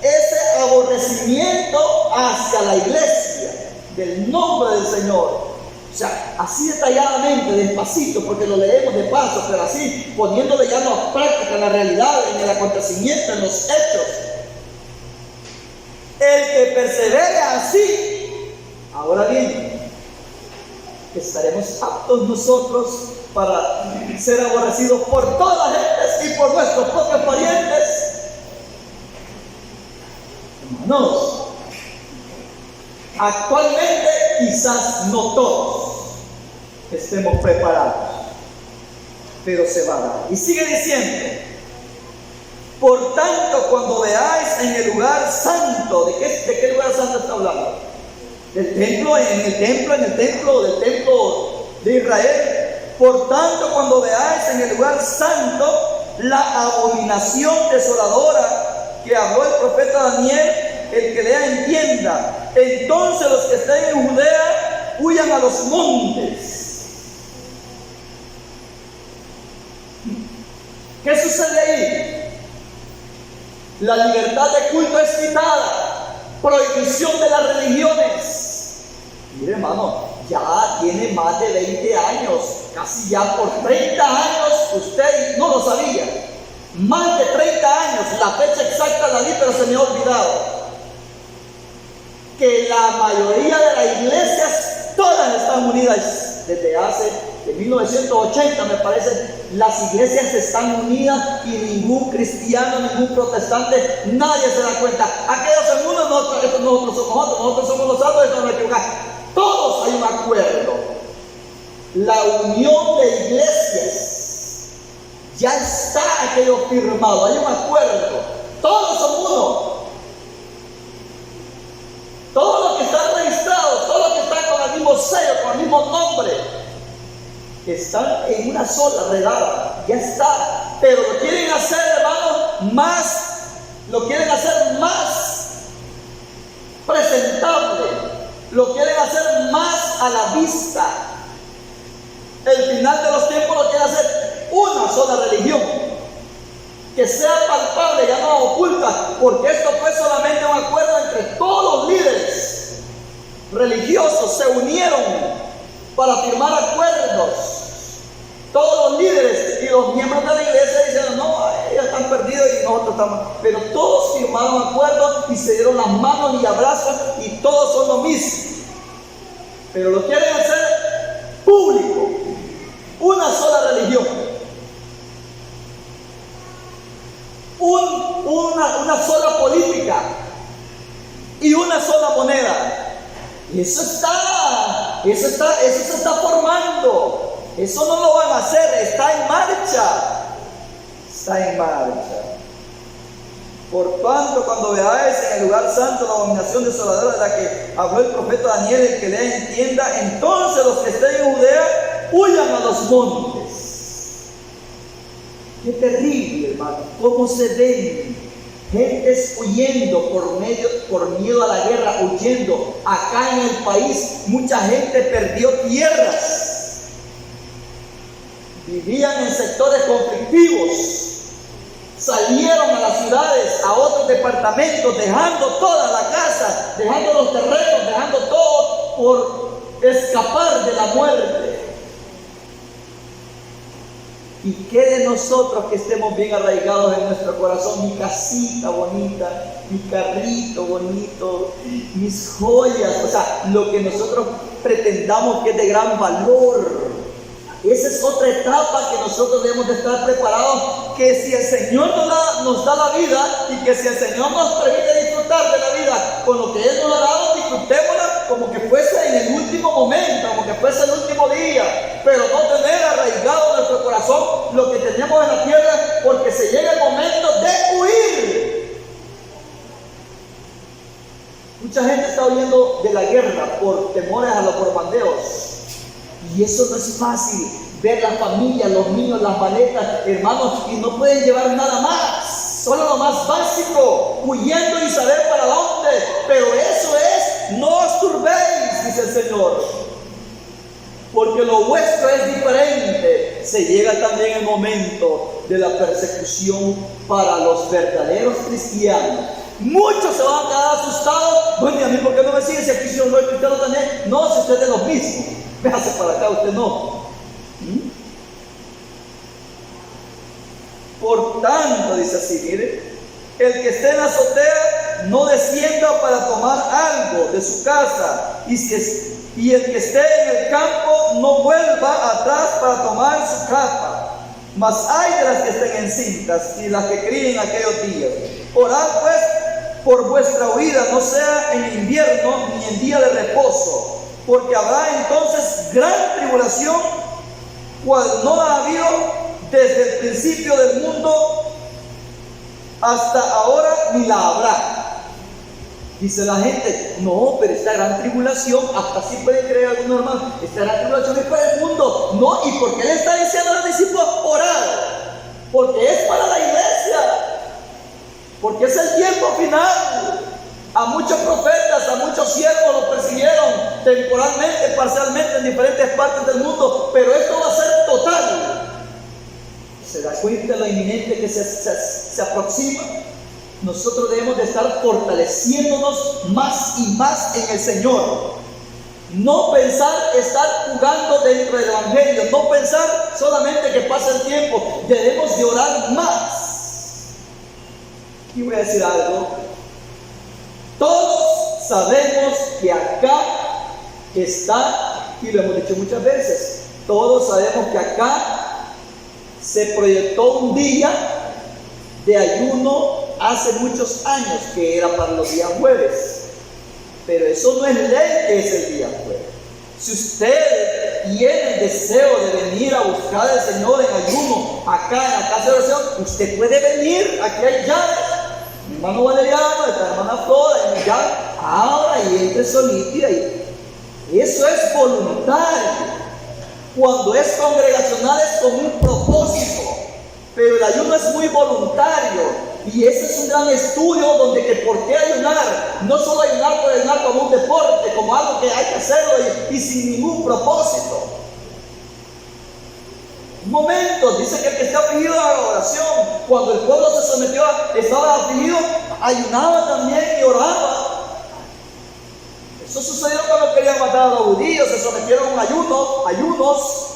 [SPEAKER 1] ese aborrecimiento hacia la iglesia del nombre del Señor. O sea, así detalladamente, despacito, porque lo leemos de paso, pero así, poniéndole ya en práctica, en la realidad, en el acontecimiento, en los hechos. El que persevere así, ahora bien, estaremos aptos nosotros para ser aborrecidos por todas las gentes y por nuestros propios parientes. Hermanos, actualmente quizás no todos estemos preparados, pero se va a dar. Y sigue diciendo, Por tanto, cuando veáis en el lugar santo, ¿de qué lugar santo está hablando? Del templo, del templo de Israel. Por tanto, cuando veáis en el lugar santo la abominación desoladora que habló el profeta Daniel, el que lea entienda. Entonces los que estén en Judea huyan a los montes. ¿Qué sucede ahí? La libertad de culto es quitada, prohibición de las religiones. Mire, hermano, ya tiene más de 20 años, casi ya por 30 años, usted no lo sabía. Más de 30 años, la fecha exacta la vi, pero se me ha olvidado. Que la mayoría de las iglesias, todas están unidas desde hace de 1980, me parece. Las iglesias están unidas y ningún cristiano, ningún protestante, nadie se da cuenta. Aquellos son unos, nosotros somos otros, nosotros somos los otros, esto no me equivoco. Todos hay un acuerdo. La unión de iglesias ya está aquello firmado, hay un acuerdo. Todos son uno. Todos los que están registrados, todos los que están con el mismo sello, con el mismo nombre, están en una sola redada, ya está. Pero lo quieren hacer, hermano, lo quieren hacer más presentable, lo quieren hacer más a la vista. El final de los tiempos lo quieren hacer una sola religión, que sea palpable, ya no oculta, porque esto fue solamente un acuerdo entre todos los líderes religiosos, se unieron para firmar acuerdos. Todos los líderes y los miembros de la iglesia dicen, no, ellos están perdidos y nosotros estamos. Pero todos firmaron acuerdos y se dieron las manos y abrazos y todos son lo mismo. Pero lo quieren hacer público, una sola religión, una sola política y una sola moneda. Y eso se está formando. Eso no lo van a hacer, está en marcha. Está en marcha. Por tanto, cuando veáis en el lugar santo la abominación desoladora de la que habló el profeta Daniel, el que lea entienda, entonces los que estén en Judea huyan a los montes. Qué terrible, hermano, cómo se ven gentes huyendo por miedo a la guerra, huyendo. Acá en el país mucha gente perdió tierras. Vivían en sectores conflictivos, salieron a las ciudades, a otros departamentos, dejando toda la casa, dejando los terrenos, dejando todo por escapar de la muerte. ¿Y qué de nosotros que estemos bien arraigados en nuestro corazón? Mi casita bonita, mi carrito bonito, mis joyas, o sea, lo que nosotros pretendamos que es de gran valor. Esa es otra etapa que nosotros debemos de estar preparados, que si el Señor nos da la vida y que si el Señor nos permite disfrutar de la vida con lo que Él nos ha dado, disfrutémosla como que fuese en el último momento, como que fuese el último día, pero no tener arraigado en nuestro corazón lo que tenemos en la tierra, porque se llega el momento de huir. Mucha gente está huyendo de la guerra por temores a los bombardeos. Y eso no es fácil, ver la familia, los niños, las maletas, hermanos, y no pueden llevar nada más, solo lo más básico, huyendo y saber para dónde. Pero eso es, no os turbéis, dice el Señor, porque lo vuestro es diferente. Se llega también el momento de la persecución para los verdaderos cristianos. Muchos se van a quedar asustados. Bueno, ¿y a mí por qué no me siguen si aquí yo soy cristiano también? No, si usted es de los mismos. Véase para acá, usted no. Por tanto, dice así, mire, el que esté en la azotea no descienda para tomar algo de su casa, y el que esté en el campo no vuelva atrás para tomar su capa. Mas hay de las que estén encintas y las que críen aquellos días. Orad pues por vuestra huida, no sea en invierno ni en día de reposo, porque habrá entonces gran tribulación, cual no ha habido desde el principio del mundo hasta ahora ni la habrá. Dice la gente, no, pero esta gran tribulación, hasta así pueden creer algunos hermanos, esta gran tribulación es para el mundo. No, ¿y por qué le está diciendo a los discípulos orar? Porque es para la iglesia, porque es el tiempo final. A muchos profetas, a muchos siervos los persiguieron temporalmente, parcialmente en diferentes partes del mundo, pero esto va a ser total. ¿Se da cuenta de lo inminente que se aproxima? Nosotros debemos de estar fortaleciéndonos más y más en el Señor. No pensar estar jugando dentro del Evangelio, no pensar solamente que pasa el tiempo. Debemos de orar más. Y voy a decir algo. Todos sabemos que acá está, y lo hemos dicho muchas veces, todos sabemos que acá se proyectó un día de ayuno hace muchos años, que era para los días jueves. Pero eso no es ley que es el día jueves. Si usted tiene el deseo de venir a buscar al Señor en ayuno acá en la casa de oración, usted puede venir. Aquí hay llaves. Mi hermano Valeriano, esta hermana Flora, y ya abra y entre solito y ahí. Eso es voluntario. Cuando es congregacional es con un propósito, pero el ayuno es muy voluntario. Y ese es un gran estudio donde que por qué ayunar, no solo ayunar por ayunar como un deporte, como algo que hay que hacerlo y sin ningún propósito. Un momento, dice que el que está afligido a la oración, cuando el pueblo se sometió, estaba afligido, ayunaba también y oraba. Eso sucedió cuando querían matar a los judíos, se sometieron a ayunos.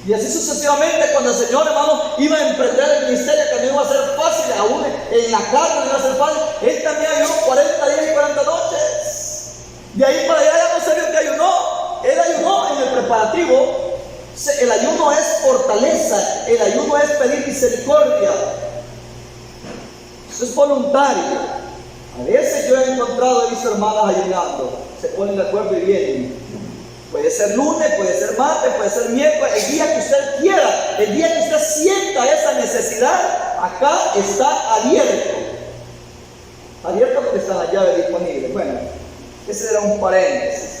[SPEAKER 1] Y así sucesivamente, cuando el Señor, hermano, iba a emprender el ministerio, que no iba a ser fácil, aún en la carne no iba a ser fácil, Él también ayunó 40 días y 40 noches. De ahí para allá ya no se vio que ayunó. Él ayunó en el preparativo. El ayuno es fortaleza, el ayuno es pedir misericordia. Eso es voluntario. A veces yo he encontrado, he visto hermanas ayunando, se ponen de acuerdo y vienen. Puede ser lunes, puede ser martes, puede ser miércoles, el día que usted quiera, el día que usted sienta esa necesidad, acá está abierto. Abierto porque están las llaves disponibles. Bueno, ese era un paréntesis.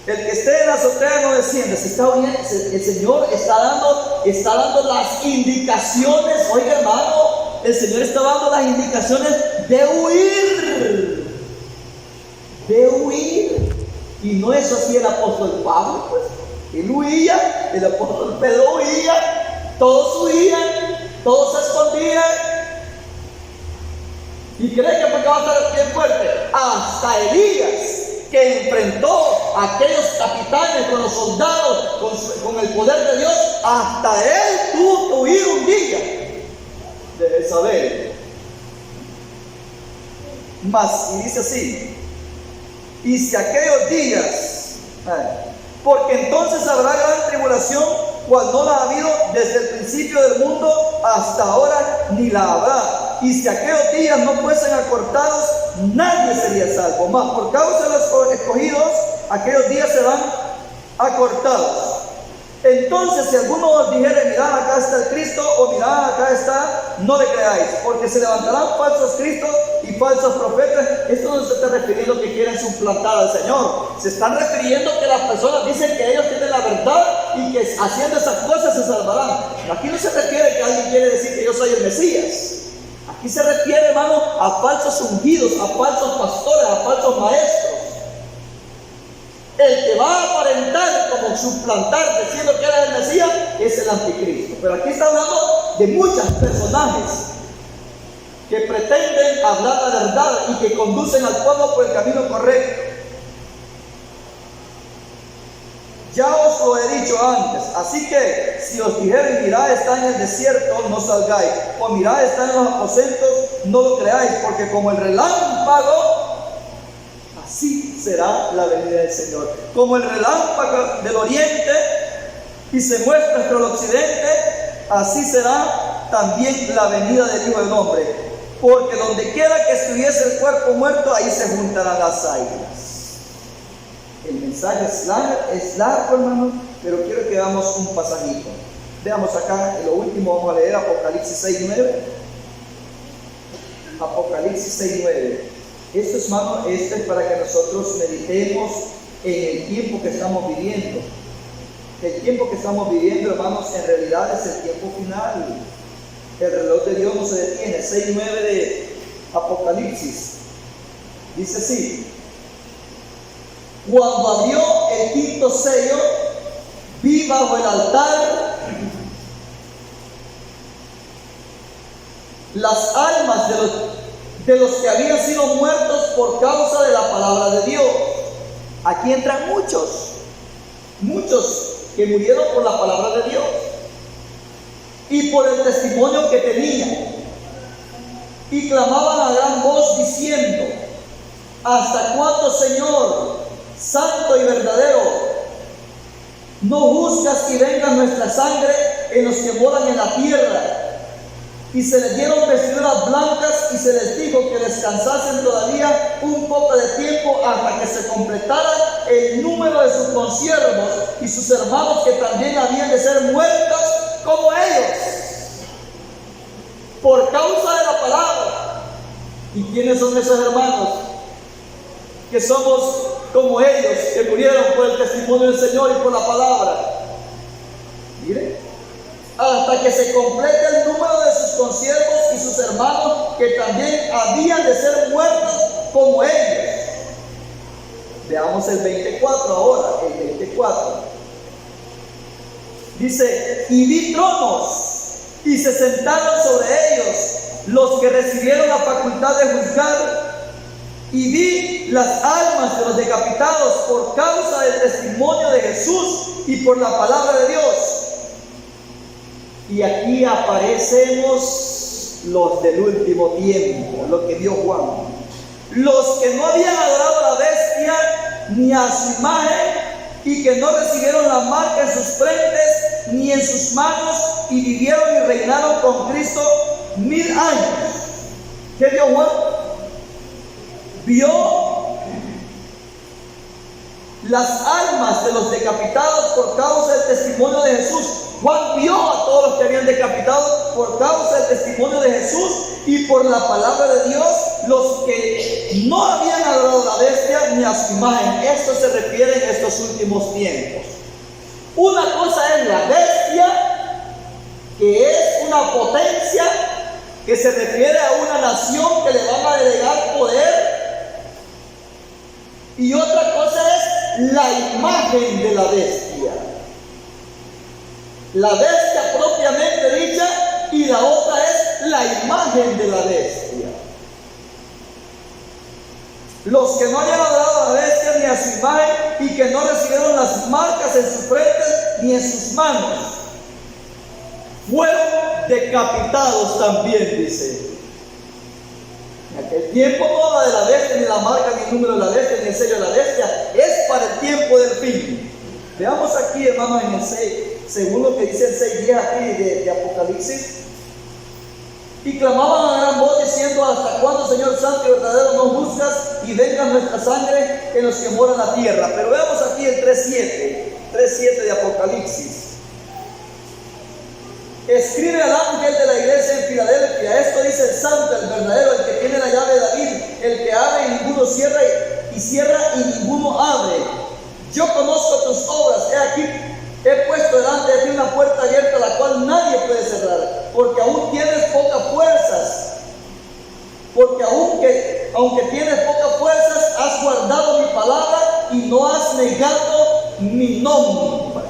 [SPEAKER 1] El que esté en la azotea no desciende. Si está bien, el Señor está dando las indicaciones. Oiga, hermano, el Señor está dando las indicaciones de huir. De huir. Y no es así el apóstol Pablo, pues. Él huía, el apóstol Pedro huía, todos huían, todos se escondían. ¿Y cree que porque va a estar bien fuerte? Hasta Elías, que enfrentó a aquellos capitanes con los soldados, con el poder de Dios, hasta él tuvo que huir un día de Jezabel. Mas, y dice así, y si aquellos días, porque entonces habrá gran tribulación, cual no la ha habido desde el principio del mundo hasta ahora, ni la habrá. Y si aquellos días no fuesen acortados, nadie sería salvo. Mas por causa de los escogidos, aquellos días serán acortados. Entonces, si alguno os dijere, mirad, acá está el Cristo, o mirad, acá está, no le creáis, porque se levantarán falsos cristos y falsos profetas. Esto no se está refiriendo que quieren suplantar al Señor. Se están refiriendo que las personas dicen que ellos tienen la verdad y que haciendo esas cosas se salvarán. Aquí no se refiere que alguien quiere decir que yo soy el Mesías. Aquí se refiere, hermano, a falsos ungidos, a falsos pastores, a falsos maestros. El que va a aparentar como suplantar diciendo que era el Mesías es el anticristo. Pero aquí está hablando de muchos personajes que pretenden hablar la verdad y que conducen al pueblo por el camino correcto. Ya os lo he dicho antes, así que si os dijeren, mirad, está en el desierto, no salgáis, o mirad, está en los aposentos, no lo creáis, porque como el relámpago, así será la venida del Señor. Como el relámpago del oriente y se muestra hasta el occidente, así será también la venida del Hijo del Hombre. Porque donde quiera que estuviese el cuerpo muerto, ahí se juntarán las águilas. El mensaje es largo, hermano, pero quiero que veamos un pasajito. Veamos acá, en lo último vamos a leer Apocalipsis 6:9. Apocalipsis 6:9. Esto, hermano, esto es para que nosotros meditemos en el tiempo que estamos viviendo. El tiempo que estamos viviendo, hermanos, en realidad es el tiempo final. El reloj de Dios no se detiene. 6:9 de Apocalipsis. Dice así: cuando abrió el quinto sello, vi bajo el altar las almas de los que habían sido muertos por causa de la palabra de Dios. Aquí entran muchos que murieron por la palabra de Dios y por el testimonio que tenían, y clamaban a gran voz diciendo: ¿hasta cuándo, Señor, santo y verdadero, no juzgas y vengas nuestra sangre en los que moran en la tierra? Y se les dieron vestiduras blancas y se les dijo que descansasen todavía un poco de tiempo hasta que se completara el número de sus consiervos y sus hermanos, que también habían de ser muertos como ellos por causa de la palabra. ¿Y quiénes son esos hermanos? Que somos como ellos, que murieron por el testimonio del Señor y por la palabra. Miren, hasta que se complete el número de sus consiervos y sus hermanos, que también habían de ser muertos como ellos. Veamos el 24 ahora, el 24. Dice: y vi tronos, y se sentaron sobre ellos los que recibieron la facultad de juzgar, y vi las almas de los decapitados por causa del testimonio de Jesús y por la palabra de Dios. Y aquí aparecemos los del último tiempo, lo que vio Juan. Los que no habían adorado a la bestia ni a su imagen, y que no recibieron la marca en sus frentes ni en sus manos, y vivieron y reinaron con Cristo 1000 años. ¿Qué vio Juan? Vio las almas de los decapitados por causa del testimonio de Jesús. Juan vio a todos los que habían decapitado por causa del testimonio de Jesús y por la palabra de Dios, los que no habían adorado a la bestia ni a su imagen. Esto se refiere en estos últimos tiempos. Una cosa es la bestia, que es una potencia que se refiere a una nación que le van a delegar poder, y otra cosa es la imagen de la bestia. La bestia propiamente dicha, y la otra es la imagen de la bestia. Los que no hayan adorado a la bestia ni a su imagen, y que no recibieron las marcas en sus frentes ni en sus manos, fueron decapitados también, dice. En aquel tiempo no habla de la bestia, ni la marca, ni el número de la bestia, ni el sello de la bestia. Es para el tiempo del fin. Veamos aquí, hermanos, en el 6, según lo que dice el 6:10 aquí de Apocalipsis. Y clamaban a gran voz diciendo: ¿hasta cuándo, Señor santo y verdadero, no juzgas y venga nuestra sangre en los que moran en la tierra? Pero veamos aquí el 3:7 de Apocalipsis. Escribe al ángel de la iglesia en Filadelfia: esto dice el santo, el verdadero, el que tiene la llave de David, el que abre y ninguno cierra, y cierra y ninguno abre. Yo conozco tus obras, he aquí, he puesto delante de ti una puerta abierta, la cual nadie puede cerrar, porque aún tienes pocas fuerzas. Porque aunque tienes pocas fuerzas, has guardado mi palabra y no has negado mi nombre.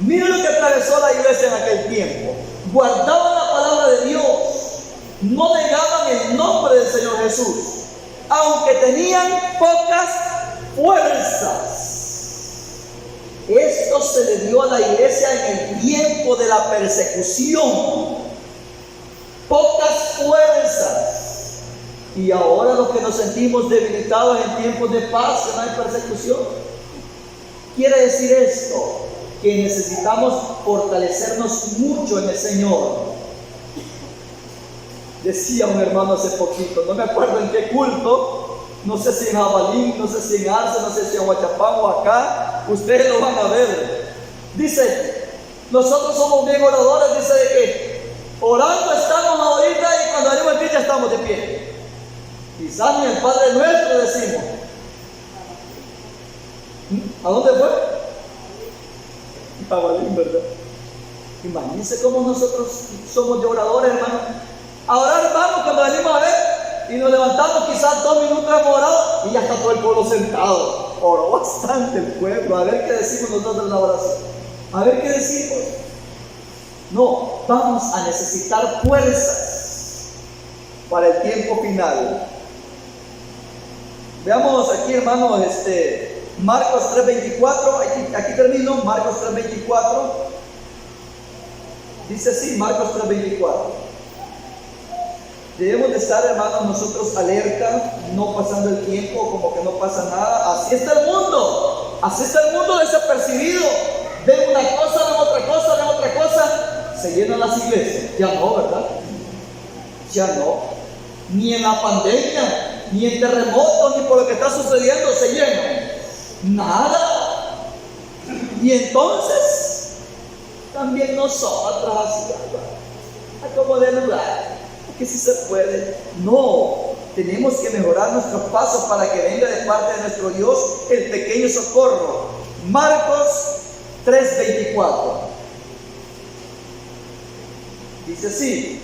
[SPEAKER 1] Mira lo que atravesó la iglesia en aquel tiempo. Guardaban la palabra de Dios, no negaban el nombre del Señor Jesús, aunque tenían pocas fuerzas. Esto se le dio a la iglesia en el tiempo de la persecución. Pocas fuerzas. Y ahora los que nos sentimos debilitados en tiempos de paz, que no hay persecución. Quiere decir esto, que necesitamos fortalecernos mucho en el Señor. Decía un hermano hace poquito, no me acuerdo en qué culto, no sé si en Jabalín, no sé si en Arce, no sé si en Huachapán o acá, ustedes lo van a ver. Dice:
[SPEAKER 2] Nosotros somos bien oradores, dice de que orando estamos ahorita y cuando venimos aquí ya estamos de pie. Quizás ni el Padre Nuestro decimos. ¿A dónde fue? A Balín, ¿verdad? Imagínense cómo nosotros somos de oradores, hermano. A orar vamos cuando venimos a ver y nos levantamos, quizás 2 minutos hemos orado y ya está todo el pueblo sentado. Oró bastante el pueblo. A ver qué decimos nosotros en la oración. A ver qué decimos. No, vamos a necesitar fuerzas para el tiempo final. Veamos aquí, hermanos, Marcos 3:24. Aquí termino, Marcos 3:24. Dice así, Marcos 3:24. Debemos de estar, hermanos, nosotros alerta, no pasando el tiempo como que no pasa nada. Así está el mundo. Así está el mundo desapercibido. Ven una cosa, ven otra cosa, ven otra cosa. Se llenan las iglesias. Ya no, ¿verdad? Ya no. Ni en la pandemia, ni en terremotos, ni por lo que está sucediendo se llenan. Nada. Y entonces, también nosotros así, a como de lugar, que si se puede. No, tenemos que mejorar nuestros pasos para que venga de parte de nuestro Dios el pequeño socorro. Marcos 3:24. Dice así: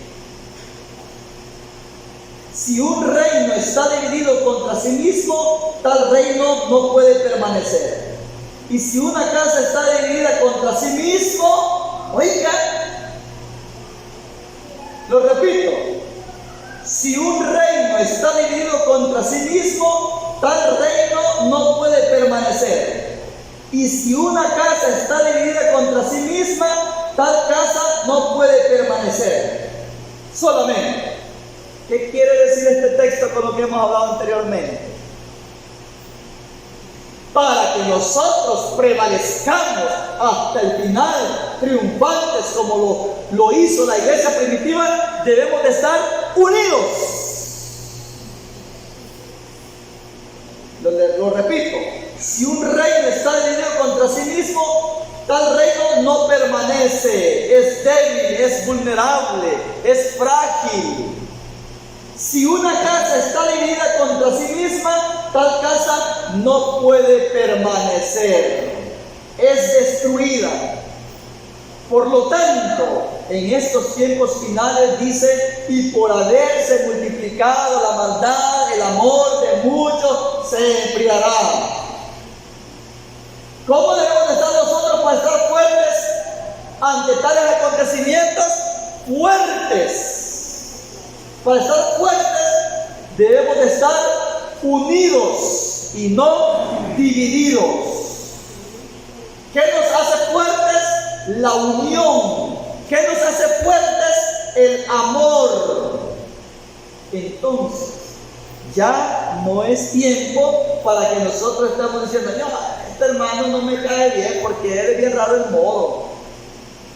[SPEAKER 2] si un reino está dividido contra sí mismo, tal reino no puede permanecer. Y si una casa está dividida contra sí mismo, oiga, lo repito, si un reino está dividido contra sí mismo, tal reino no puede permanecer. Y si una casa está dividida contra sí misma, tal casa no puede permanecer. Solamente, ¿qué quiere decir este texto con lo que hemos hablado anteriormente? Para que nosotros prevalezcamos hasta el final, triunfantes como lo hizo la iglesia primitiva, debemos de estar unidos. Lo repito, si un reino está dividido contra sí mismo, tal reino no permanece, es débil, es vulnerable, es frágil. Si una casa está dividida contra sí misma, tal casa no puede permanecer, es destruida. Por lo tanto, en estos tiempos finales dice: y por haberse multiplicado la maldad, el amor de muchos se enfriará. ¿Cómo debemos estar nosotros para estar fuertes ante tales acontecimientos? Fuertes. Para estar fuertes debemos de estar unidos y no divididos. ¿Qué nos hace fuertes? La unión. ¿Qué nos hace fuertes? El amor. Entonces, ya no es tiempo para que nosotros estemos diciendo: no, este hermano no me cae bien porque él es bien raro en modo.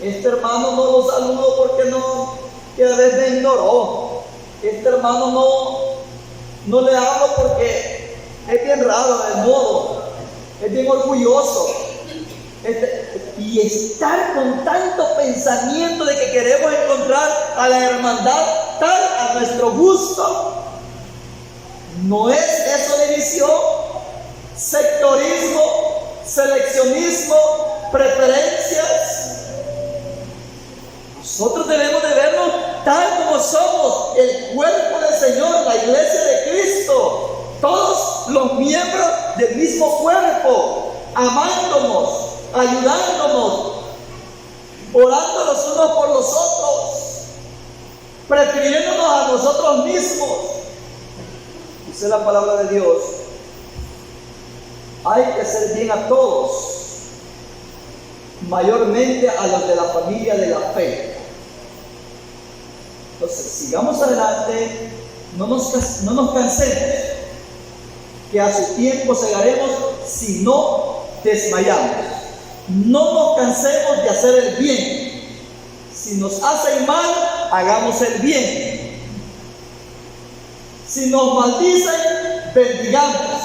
[SPEAKER 2] Este hermano no lo saludo porque que a veces me ignoró. Este hermano no le hablo porque es bien raro de modo, es bien orgulloso. Y estar con tanto pensamiento de que queremos encontrar a la hermandad tal a nuestro gusto, ¿no es eso división, sectorismo, seleccionismo, preferencias? Nosotros debemos de vernos tal como somos, el cuerpo del Señor, la iglesia de Cristo, todos los miembros del mismo cuerpo, amándonos, ayudándonos, orando los unos por los otros, prefiriéndonos a nosotros mismos. Dice la palabra de Dios: hay que hacer bien a todos, mayormente a los de la familia de la fe. Entonces, sigamos adelante, no nos cansemos, que a su tiempo segaremos si no desmayamos. No nos cansemos de hacer el bien. Si nos hacen mal, hagamos el bien. Si nos maldicen, bendigamos.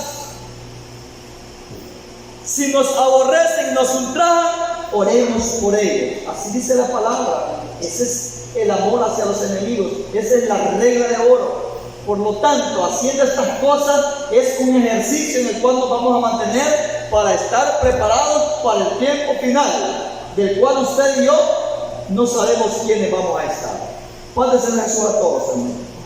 [SPEAKER 2] Si nos aborrecen, nos ultrajan, oremos por ellos. Así dice la palabra. Ese es el amor hacia los enemigos. Esa es la regla de oro. Por lo tanto, haciendo estas cosas es un ejercicio en el cual nos vamos a mantener para estar preparados para el tiempo final, del cual usted y yo no sabemos quiénes vamos a estar. Paz de Jesús a todos, hermanos.